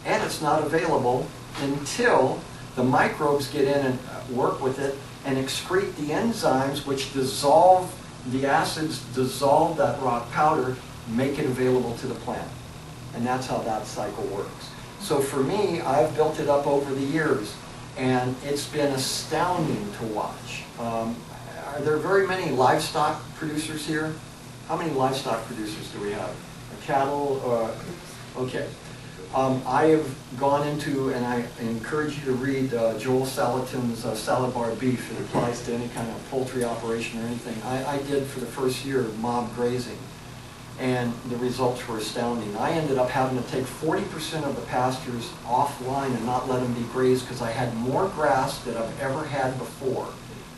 and it's not available until the microbes get in and work with it and excrete the enzymes which dissolve the acids, dissolve that rock powder, make it available to the plant. And that's how that cycle works. So for me, I've built it up over the years, and it's been astounding to watch. Are there very many livestock producers here? How many livestock producers do we have? Cattle? Okay. I have gone into, and I encourage you to read Joel Salatin's Salad Bar Beef. It applies to any kind of poultry operation or anything. I did for the first year mob grazing, and the results were astounding. I ended up having to take 40% of the pastures offline and not let them be grazed because I had more grass than I've ever had before,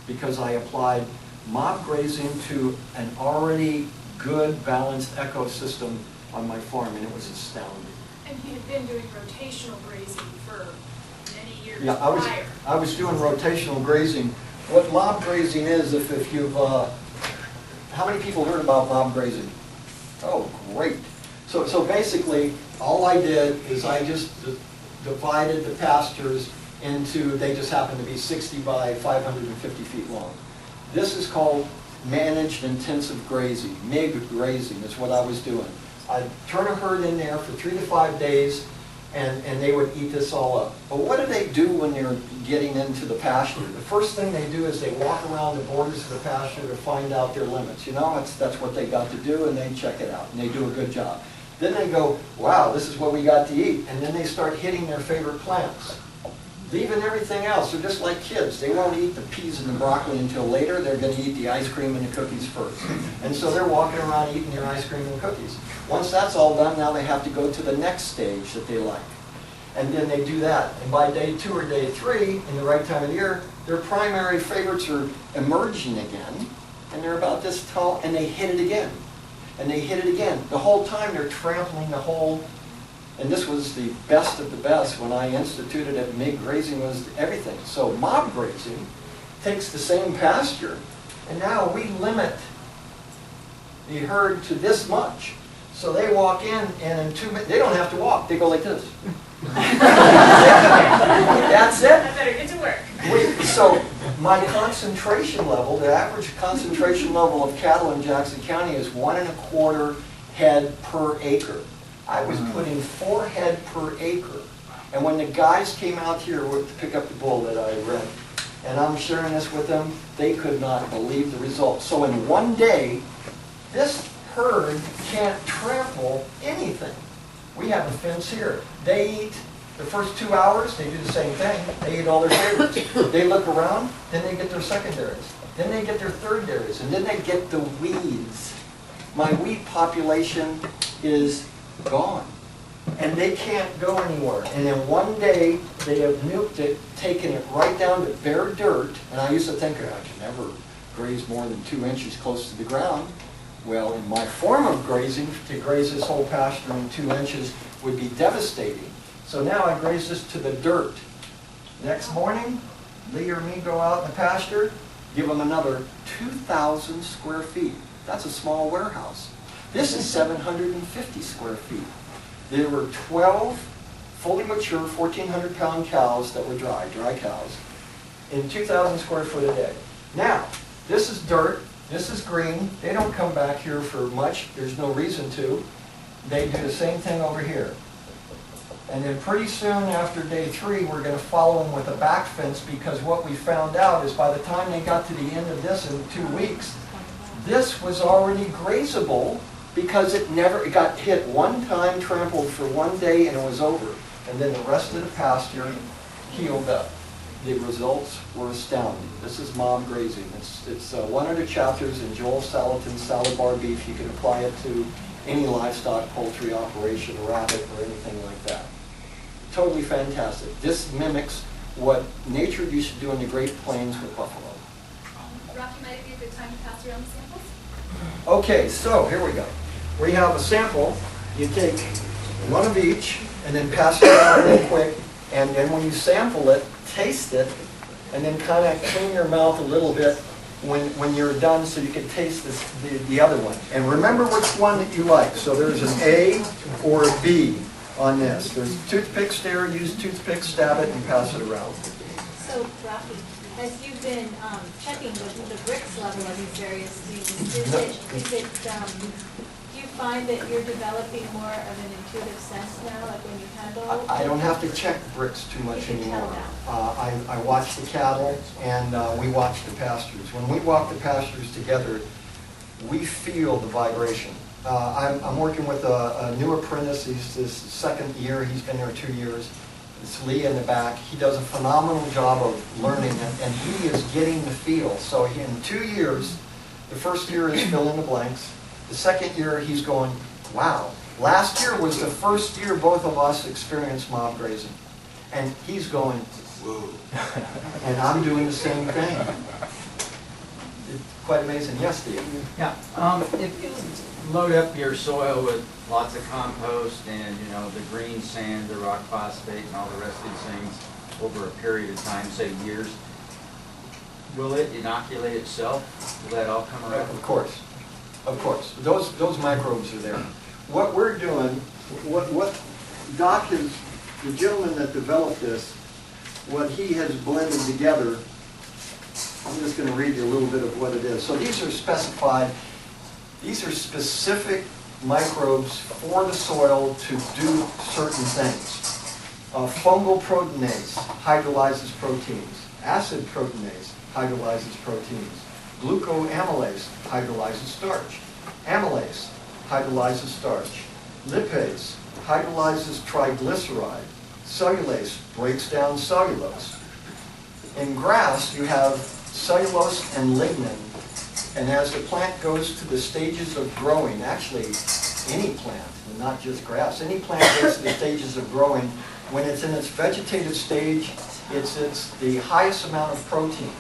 because I applied mob grazing to an already good, balanced ecosystem on my farm, and it was astounding. And he had been doing rotational grazing for many years Yeah, prior. I was doing rotational grazing. What mob grazing is, if you've, how many people heard about mob grazing? Oh, great. So basically, all I did is I just divided the pastures into, they just happen to be 60 by 550 feet long. This is called managed intensive grazing. MIG grazing is what I was doing. I'd turn a herd in there for 3 to 5 days, and they would eat this all up. But what do they do when they're getting into the pasture? The first thing they do is they walk around the borders of the pasture to find out their limits. You know, that's what they got to do, and they check it out, and they do a good job. Then they go, wow, this is what we got to eat, and then they start hitting their favorite plants. Leaving everything else. They're just like kids. They won't eat the peas and the broccoli until later. They're going to eat the ice cream and the cookies first. And so they're walking around eating their ice cream and cookies. Once that's all done, now they have to go to the next stage that they like. And then they do that. And by day 2 or day 3, in the right time of the year, their primary favorites are emerging again. And they're about this tall, and they hit it again. And they hit it again. The whole time they're trampling the whole And this was the best of the best when I instituted it. MIG grazing was everything. So mob grazing takes the same pasture, and now we limit the herd to this much. So they walk in, and in 2 minutes, they don't have to walk. They go like this. That's it. I better get to work. So my concentration level, the average concentration level of cattle in Jackson County is 1.25 head per acre. I was putting 4 head per acre. And when the guys came out here to pick up the bull that I read, and I'm sharing this with them, they could not believe the results. So in one day, this herd can't trample anything. We have a fence here. They eat the first 2 hours, they do the same thing. They eat all their favorites. They look around, then they get their secondaries. Then they get their thirdaries, and then they get the weeds. My weed population is gone. And they can't go anywhere. And in one day, they have nuked it, taken it right down to bare dirt. And I used to think, I can never graze more than 2 inches close to the ground. Well, in my form of grazing, to graze this whole pasture in 2 inches would be devastating. So now I graze this to the dirt. Next morning, Lee or me go out in the pasture, give them another 2,000 square feet. That's a small warehouse. This is 750 square feet. There were 12 fully mature 1,400-pound cows that were dry cows, in 2,000 square foot a day. Now, this is dirt. This is green. They don't come back here for much. There's no reason to. They do the same thing over here. And then pretty soon after day 3, we're going to follow them with a back fence, because what we found out is by the time they got to the end of this in 2 weeks, this was already grazable, because it got hit one time, trampled for 1 day, and it was over. And then the rest of the pasture healed up. The results were astounding. This is mob grazing. It's one of the chapters in Joel Salatin's Salad Bar Beef. You can apply it to any livestock, poultry operation, rabbit, or anything like that. Totally fantastic. This mimics what nature used to do in the Great Plains with buffalo. Rocky, might it be a good time to pass around the samples? Okay, so here we go. We have a sample. You take one of each and then pass it around real quick. And then when you sample it, taste it, and then kind of clean your mouth a little bit when you're done, so you can taste the other one. And remember which one that you like. So there's an A or a B on this. There's toothpicks there. Use toothpicks, stab it, and pass it around. So, Rocky, as you've been checking the Brix level of these various things, do you find that you're developing more of an intuitive sense now, like when you handle? I don't have to check Brix too much You can tell anymore. now. I watch the cattle, and we watch the pastures. When we walk the pastures together, we feel the vibration. I'm working with a new apprentice. He's his second year. He's been there 2 years. It's Lee in the back. He does a phenomenal job of learning, and he is getting the feel. So in 2 years, the first year is fill in the blanks. The second year, he's going, wow. Last year was the first year both of us experienced mob grazing. And he's going, whoa. And I'm doing the same thing. It's quite amazing. Yes, Steve? Yeah. If you load up your soil with lots of compost and, the green sand, the rock phosphate, and all the rest of these things over a period of time, say years, will it inoculate itself? Will that all come around? Of course. Of course. Those microbes are there. What we're doing, what Doc has, the gentleman that developed this, what he has blended together, I'm just going to read you a little bit of what it is. So these are specified, these are specific microbes for the soil to do certain things. Fungal proteinase hydrolyzes proteins. Acid proteinase hydrolyzes proteins. Glucoamylase hydrolyzes starch. Amylase hydrolyzes starch. Lipase hydrolyzes triglyceride. Cellulase breaks down cellulose. In grass, you have cellulose and lignin. And as the plant goes to the stages of growing, actually any plant, and not just grass, any plant goes to the stages of growing, when it's in its vegetative stage, it's the highest amount of protein.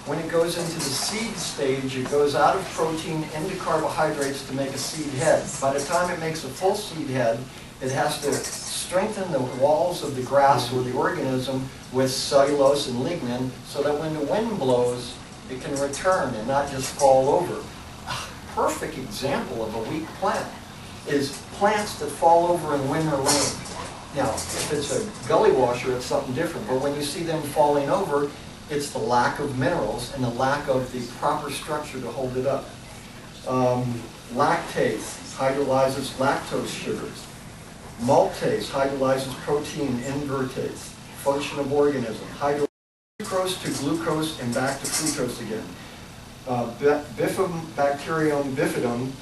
When it goes into the seed stage, it goes out of protein into carbohydrates to make a seed head. By the time it makes a full seed head, It has to strengthen the walls of the grass or the organism with cellulose and lignin so that when the wind blows, it can return and not just fall over. A perfect example of a weak plant is plants that fall over in wind or rain. Now, if it's a gully washer, it's something different, but when you see them falling over, it's the lack of minerals and the lack of the proper structure to hold it up. Lactase hydrolyzes lactose sugars. Maltase hydrolyzes protein invertase. Function of organism. Hydrolyzes sucrose to glucose and back to fructose again. Bifidobacterium bifidum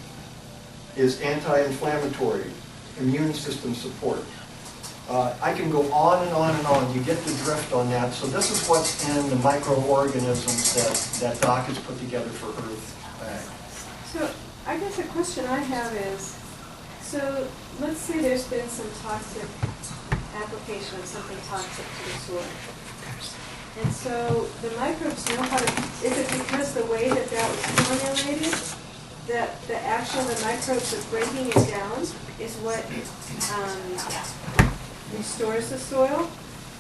is anti-inflammatory, immune system support. I can go on and on and on. You get the drift on that. So this is what's in the microorganisms that Doc has put together for Earth. So I guess a question I have is, so let's say there's been some toxic application of something toxic to the soil. And so the microbes know how to, is it because the way that that was formulated, that the action of the microbes of breaking it down is what restores the soil?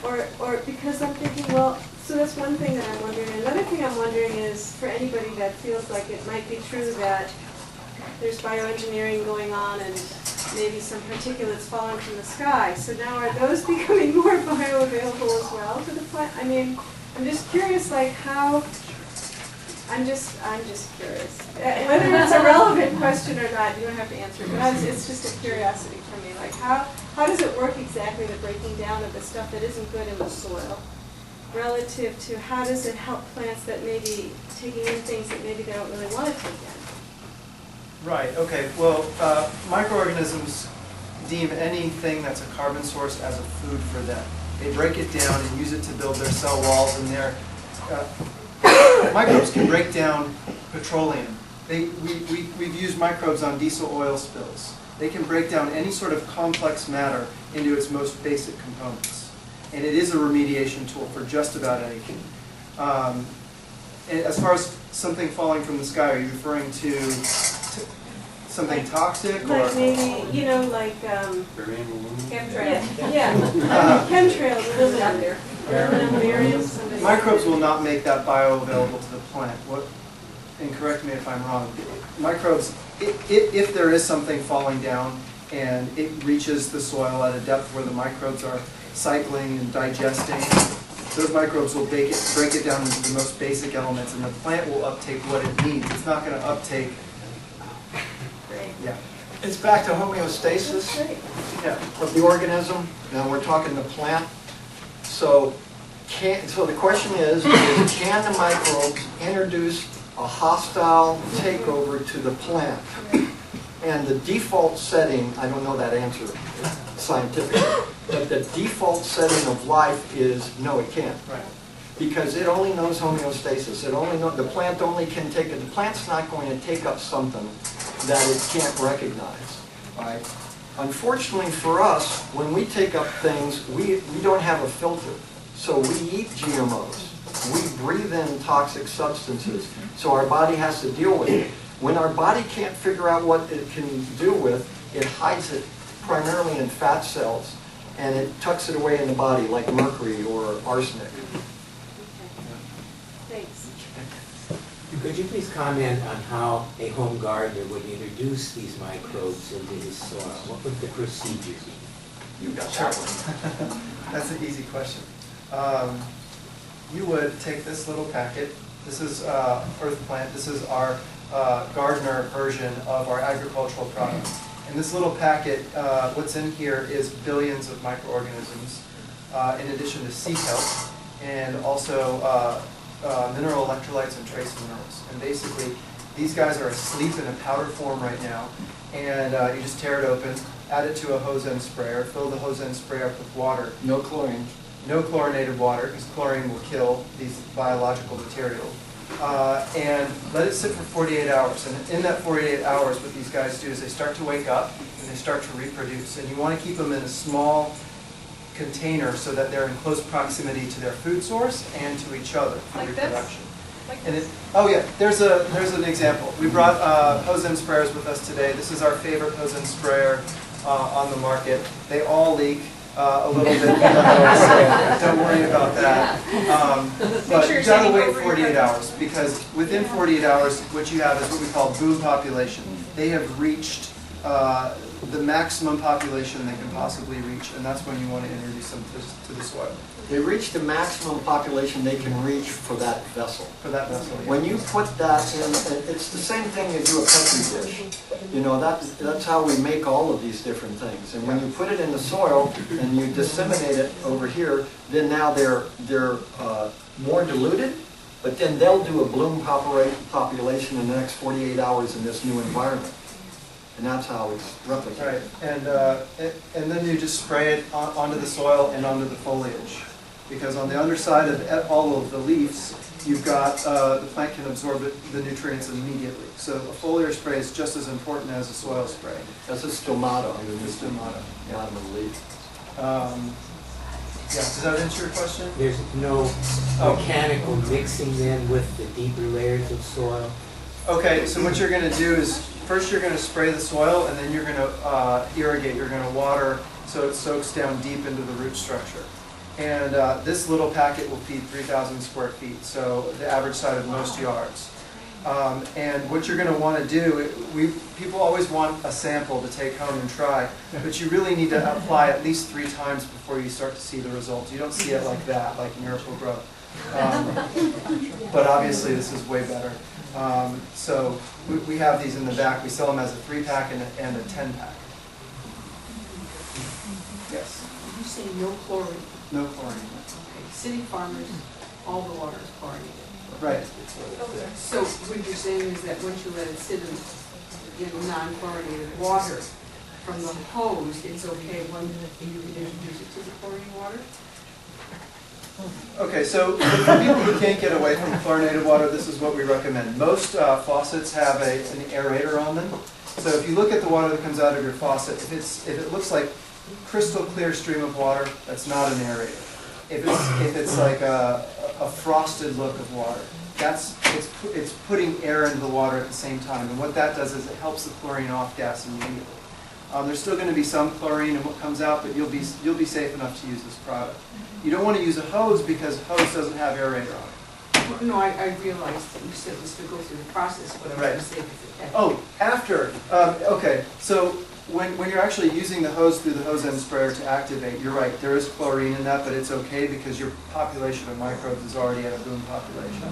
Or because I'm thinking, well, so that's one thing that I'm wondering. Another thing I'm wondering is, for anybody that feels like it might be true that there's bioengineering going on and maybe some particulates falling from the sky. So now are those becoming more bioavailable as well to the plant? I mean, I'm just curious, like how, I'm just curious. Whether it's a relevant question or not, you don't have to answer it, but it's just a curiosity for me. Like how does it work exactly, the breaking down of the stuff that isn't good in the soil, relative to how does it help plants that may be taking in things that maybe they don't really want to take in? Right, okay. Well, microorganisms deem anything that's a carbon source as a food for them. They break it down and use it to build their cell walls, and their microbes can break down petroleum. We've used microbes on diesel oil spills. They can break down any sort of complex matter into its most basic components. And it is a remediation tool for just about anything. And as far as something falling from the sky, are you referring to something toxic? Like or maybe, you know, like Barium, aluminum? Chemtrails. yeah. Chemtrails, aluminum out there. Aluminum, barium, somebody. Microbes will not make that bioavailable to the plant. And correct me if I'm wrong, microbes, if there is something falling down and it reaches the soil at a depth where the microbes are cycling and digesting, those microbes will break it down into the most basic elements, and the plant will uptake what it needs. It's not going to uptake. Yeah. It's back to homeostasis of the organism. Now we're talking the plant. So the question is can the microbes introduce a hostile takeover to the plant? And the default setting, I don't know that answer scientifically, but the default setting of life is no, it can't. Right. Because it only knows homeostasis. The plant only can take it. The plant's not going to take up something that it can't recognize. Right? Unfortunately for us, when we take up things, we don't have a filter. So we eat GMOs. We breathe in toxic substances. So our body has to deal with it. When our body can't figure out what it can do with, it hides it primarily in fat cells, and it tucks it away in the body like mercury or arsenic. Thanks. Could you please comment on how a home gardener would introduce these microbes into his soil? What would the procedure be? You got that one. That's an easy question. You would take this little packet. This is Earth Plant. This is our gardener version of our agricultural product. In this little packet, what's in here is billions of microorganisms, in addition to sea kelp, and also mineral electrolytes and trace minerals. And basically, these guys are asleep in a powder form right now, and you just tear it open, add it to a hose end sprayer, fill the hose end sprayer up with water. No chlorine. No chlorinated water, because chlorine will kill these biological materials. And let it sit for 48 hours. And in that 48 hours, what these guys do is they start to wake up and they start to reproduce. And you want to keep them in a small container so that they're in close proximity to their food source and to each other for Like reproduction. Like And oh yeah, there's an example. We brought hose end sprayers with us today. This is our favorite hose end sprayer. on the market. They all leak a little bit, so don't worry about that. But sure you're you gotta standing wait over your 48 hose. hours, because within 48 hours, what you have is what we call boom population. They have reached the maximum population they can possibly reach, and that's when you want to introduce them to the soil. They reach the maximum population they can reach for that vessel. For that vessel, yeah. When you put that in, it's the same thing you do a Petri dish. You know, that's how we make all of these different things. And when you put it in the soil and you disseminate it over here, then now they're more diluted, but then they'll do a bloom population in the next 48 hours in this new environment. And that's how it's replicated. Right, and then you just spray it onto the soil and onto the foliage. Because on the underside of all of the leaves, you've got, the plant can absorb the nutrients immediately. So a foliar spray is just as important as a soil spray. That's a stomata. The stomata. Bottom of the leaf. Yeah, does that answer your question? There's no mechanical mixing then with the deeper layers of soil? Okay, so what you're going to do is, first you're going to spray the soil, and then you're going to irrigate, you're going to water so it soaks down deep into the root structure. And this little packet will feed 3,000 square feet, so the average size of most yards. And what you're going to want to do, people always want a sample to take home and try, but you really need to apply at least 3 times before you start to see the results. You don't see it like that, like Miracle Grow. But obviously this is way better. So we have these in the back. We sell them as a 3-pack and a 10-pack. Yes? You say no chlorine. No chlorine. Okay. City farmers, all the water is chlorinated. Right. So what you're saying is that once you let it sit in non-chlorinated water from the hose, it's okay when you can introduce it to the chlorine water? Okay, so for people who can't get away from chlorinated water, this is what we recommend. Most faucets have an aerator on them. So if you look at the water that comes out of your faucet, if it looks like crystal clear stream of water, that's not an aerator. If it's like a frosted look of water, it's putting air into the water at the same time. And what that does is it helps the chlorine off gas immediately. There's still going to be some chlorine in what comes out, but you'll be safe enough to use this product. You don't want to use a hose because a hose doesn't have aerator on it. No, I realized that you said this to go through the process, but I was going to say it's a Oh, after. Okay, so when you're actually using the hose through the hose end sprayer to activate, you're right, there is chlorine in that, but it's okay because your population of microbes is already at a boom population.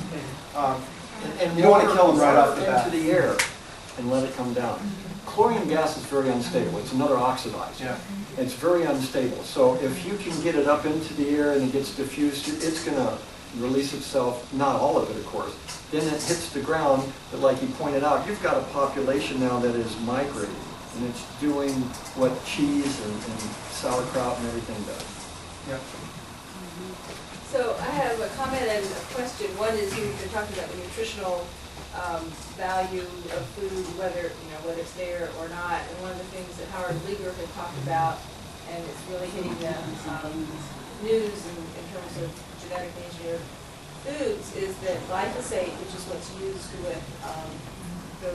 And you don't want to kill them right off the into bat. the air and let it come down. Chlorine gas is very unstable. It's another oxidizer. Yeah. It's very unstable. So if you can get it up into the air and it gets diffused, it's going to release itself, not all of it, of course. Then it hits the ground, but like you pointed out, you've got a population now that is migrating, and it's doing what cheese and sauerkraut and everything does. Yeah. So I have a comment and a question. One is you've been talking about the nutritional value of food, whether it's there or not. And one of the things that Howard Leger had talked about, and it's really hitting the news in terms of genetically engineered foods, is that glyphosate, which is what's used with the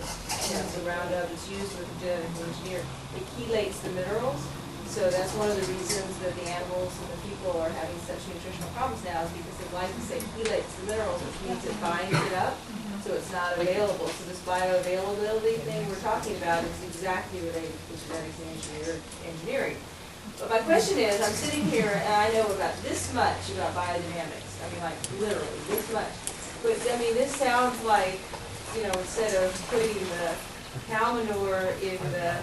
Roundup, is used with genetically engineered. It chelates the minerals. So that's one of the reasons that the animals and the people are having such nutritional problems now, is because the glyphosate chelates the minerals, which means it binds it up, so it's not available. So this bioavailability thing we're talking about is exactly related to genetically engineering. But my question is, I'm sitting here and I know about this much about biodynamics. I mean, like literally this much. But I mean, this sounds like, instead of putting the cow manure in the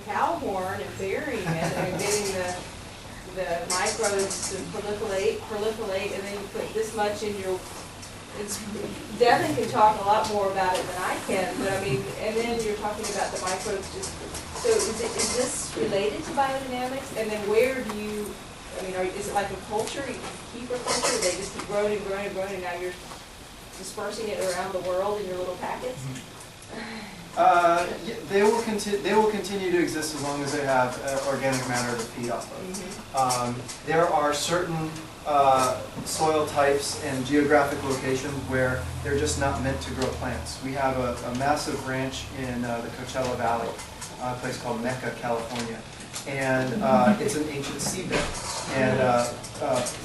cow horn and burying it and getting the microbes to proliferate, and then you put this much in your. Devin can talk a lot more about it than I can, but I mean, and then you're talking about the microbes just. So is this related to biodynamics? And then where do you? I mean, is it like a culture? You keep a culture? They just keep growing and growing and growing, and now you're dispersing it around the world in your little packets. They will continue to exist as long as they have organic matter to feed off of. There are certain soil types and geographic locations where they're just not meant to grow plants. We have a massive ranch in the Coachella Valley a place called Mecca, California. And it's an ancient seabed. And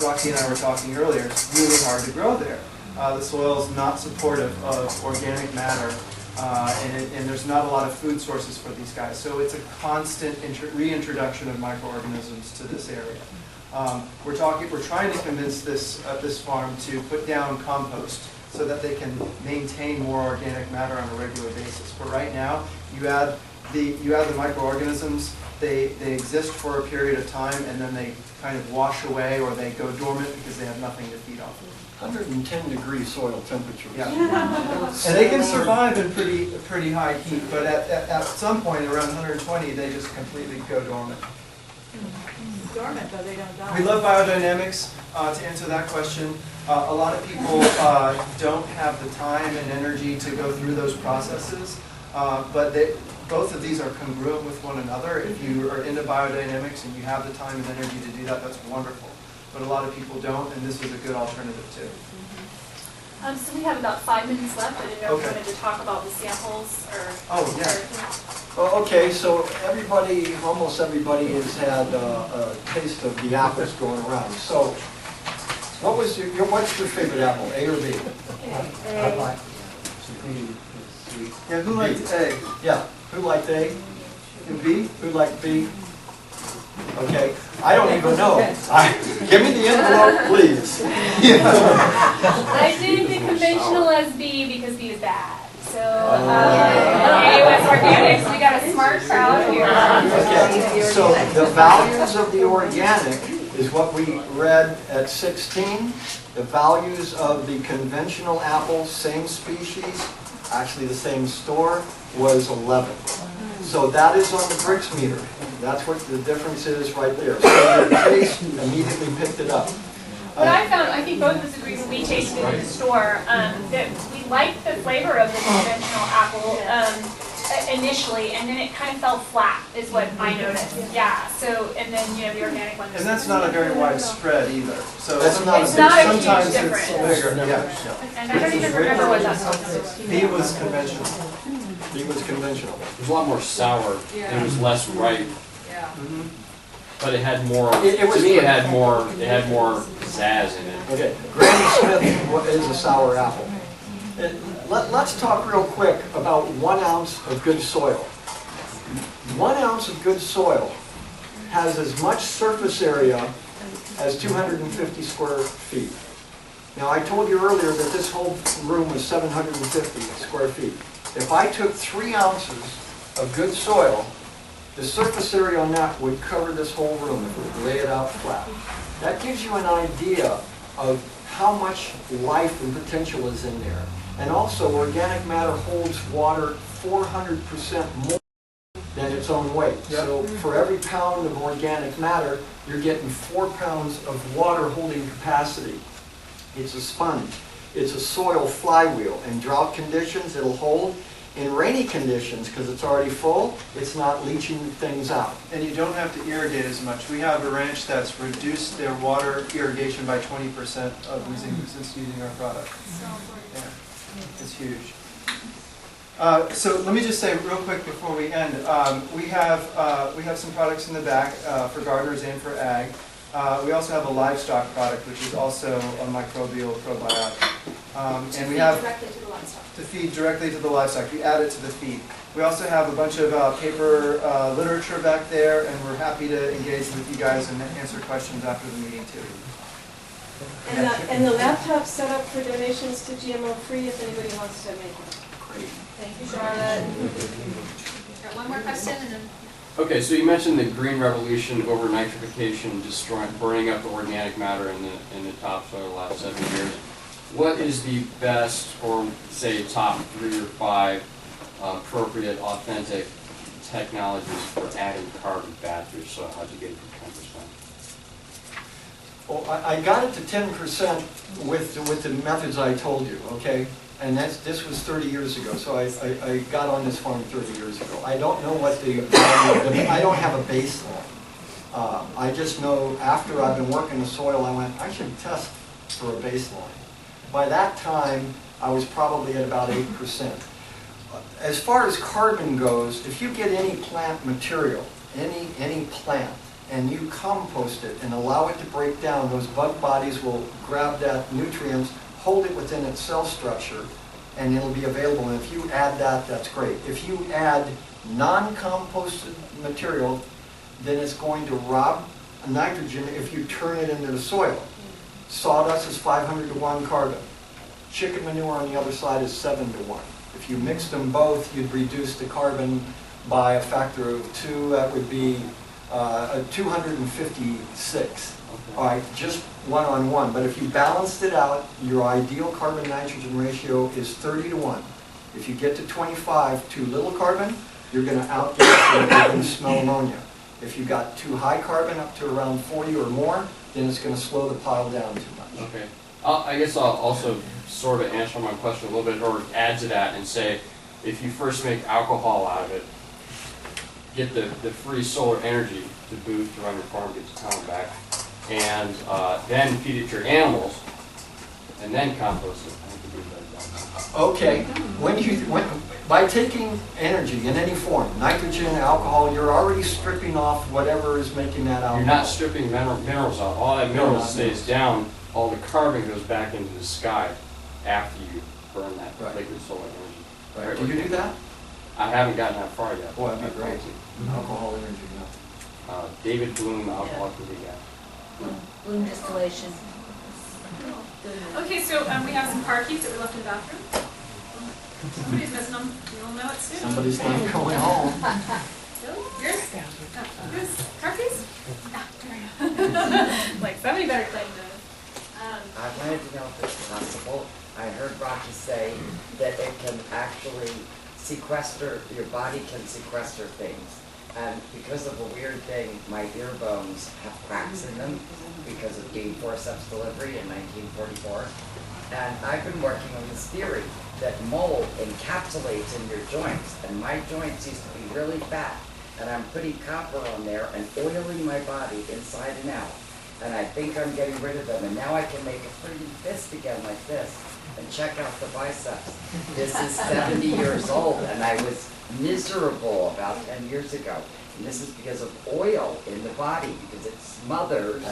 Rocky and I were talking earlier, it's really hard to grow there. The soil is not supportive of organic matter, and there's not a lot of food sources for these guys. So it's a constant reintroduction of microorganisms to this area. We're trying to convince this farm to put down compost so that they can maintain more organic matter on a regular basis. But right now, you add the microorganisms, they exist for a period of time, and then they kind of wash away or they go dormant because they have nothing to feed off of. 110-degree soil temperatures. Yeah. And they can survive in pretty high heat, but at some point around 120, they just completely go dormant. Dormant, though they don't die. We love biodynamics. To answer that question, a lot of people don't have the time and energy to go through those processes, but both of these are congruent with one another. If you are into biodynamics and you have the time and energy to do that, that's wonderful. But a lot of people don't, and this is a good alternative too. So we have about 5 minutes left. I didn't know if you Okay. wanted to talk about the samples or... Oh, yeah. Well, okay, so almost everybody has had a taste of the apples going around. So, what's your favorite apple, A or B? A. Yeah, who liked A? Yeah, who liked A? And B? Who liked B? Okay, I don't even know. Give me the envelope, please. I did the conventional as B because B is bad. So, AOS Organics, we got a smart crowd here. Okay, so the values of the organic is what we read at 16. The values of the conventional apples, same species, actually the same store, was 11. So that is on the Brix meter. That's what the difference is right there. So your taste immediately picked it up. What I found, I think both of us agree when we tasted it in the store, that we liked the flavor of the conventional apple initially, and then it kind of fell flat, is what I noticed. Yeah. So, and then the organic one. And that's not a very widespread either. So That's not It's not a huge sometimes difference. it's bigger. Yeah. And I don't even remember what that was. B was conventional. B was conventional. It was a lot more sour, and it was less ripe, Yeah. Mm-hmm. but it had more, It was- to me it had more pizzazz in it. Okay, Granny Smith is a sour apple. Let's talk real quick about 1 ounce of good soil. 1 ounce of good soil has as much surface area as 250 square feet. Now, I told you earlier that this whole room was 750 square feet. If I took 3 ounces of good soil, the surface area on that would cover this whole room if we lay it out flat. That gives you an idea of how much life and potential is in there. And also, organic matter holds water 400% more than its own weight. Yep. So for every pound of organic matter, you're getting 4 pounds of water holding capacity. It's a sponge. It's a soil flywheel. In drought conditions, it'll hold. In rainy conditions, because it's already full, it's not leaching things out. And you don't have to irrigate as much. We have a ranch that's reduced their water irrigation by 20% since using our product. Yeah, it's huge. So let me just say real quick before we end, we have some products in the back for gardeners and for ag. We also have a livestock product, which is also a microbial probiotic. And we have directly to the livestock. to feed directly to the livestock. We add it to the feed. We also have a bunch of paper literature back there, and we're happy to engage with you guys and answer questions after the meeting too. And the laptop's set up for donations to GMO Free if anybody wants to make it. Great. Thank you, Charlotte. Got one more question and then... Okay, so you mentioned the green revolution over nitrification, burning up the organic matter in the topsoil the last 7 years. What is the best, or say top 3 or 5 appropriate, authentic technologies for adding carbon back to your soil? How'd you get it to 10%? Well, I got it to 10% with the methods I told you, okay? And this was 30 years ago, so I got on this farm 30 years ago. I don't know what I don't have a baseline. I just know after I've been working the soil, I went, I should test for a baseline. By that time, I was probably at about 8%. as far as carbon goes, if you get any plant material, any plant, and you compost it and allow it to break down, those bug bodies will grab that nutrients, hold it within its cell structure, and it'll be available. And if you add that, that's great. If you add non-composted material, then it's going to rob nitrogen if you turn it into the soil. Sawdust is 500 to 1 carbon. Chicken manure on the other side is 7 to 1. If you mix them both, you'd reduce the carbon by a factor of 2. That would be 256. All right, just 1 on 1. But if you balanced it out, your ideal carbon-nitrogen ratio is 30 to 1. If you get to 25, too little carbon, you're going to outget it and you're going to smell ammonia. If you got too high carbon, up to around 40 or more, then it's going to slow the pile down too much. Okay. I guess I'll also sort of answer my question a little bit, or add to that and say, if you first make alcohol out of it, get the free solar energy to boost to run your farm, get your town back, and then feed it to your animals, and then compost it. Okay, by taking energy in any form, nitrogen, alcohol, you're already stripping off whatever is making that alcohol. You're not stripping minerals out. All that minerals stays down. All the carbon goes back into the sky after you burn that liquid solar energy. Right. Do you do that? I haven't gotten that far yet. Boy, that'd be great. Alcohol energy, yeah. David Bloom, alcohol to be Bloom distillation. Okay, so we have some car keys that we left in the bathroom. Somebody's missing them. You'll know it soon. Somebody's not going home. Yours? Yours? Car keys? Like, somebody better claim those. I wanted to know if it's possible. I heard Rocky say that it can actually sequester, your body can sequester things. And because of a weird thing, my ear bones have cracks in them because of being forceps delivery in 1944. And I've been working on this theory that mold encapsulates in your joints. And my joints used to be really fat. And I'm putting copper on there and oiling my body inside and out. And I think I'm getting rid of them. And now I can make a pretty fist again like this. And check out the biceps. This is 70 years old, and I was miserable about 10 years ago. And this is because of oil in the body, because it smothers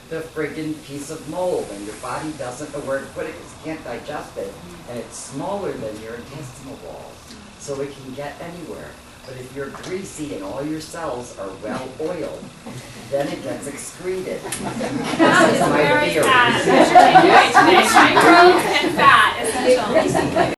the friggin' piece of mold, and your body doesn't know where to put it because it can't digest it, and it's smaller than your intestinal walls, so it can get anywhere. But if you're greasy and all your cells are well oiled, then it gets excreted. This is my theory. Microbes and fat, essential.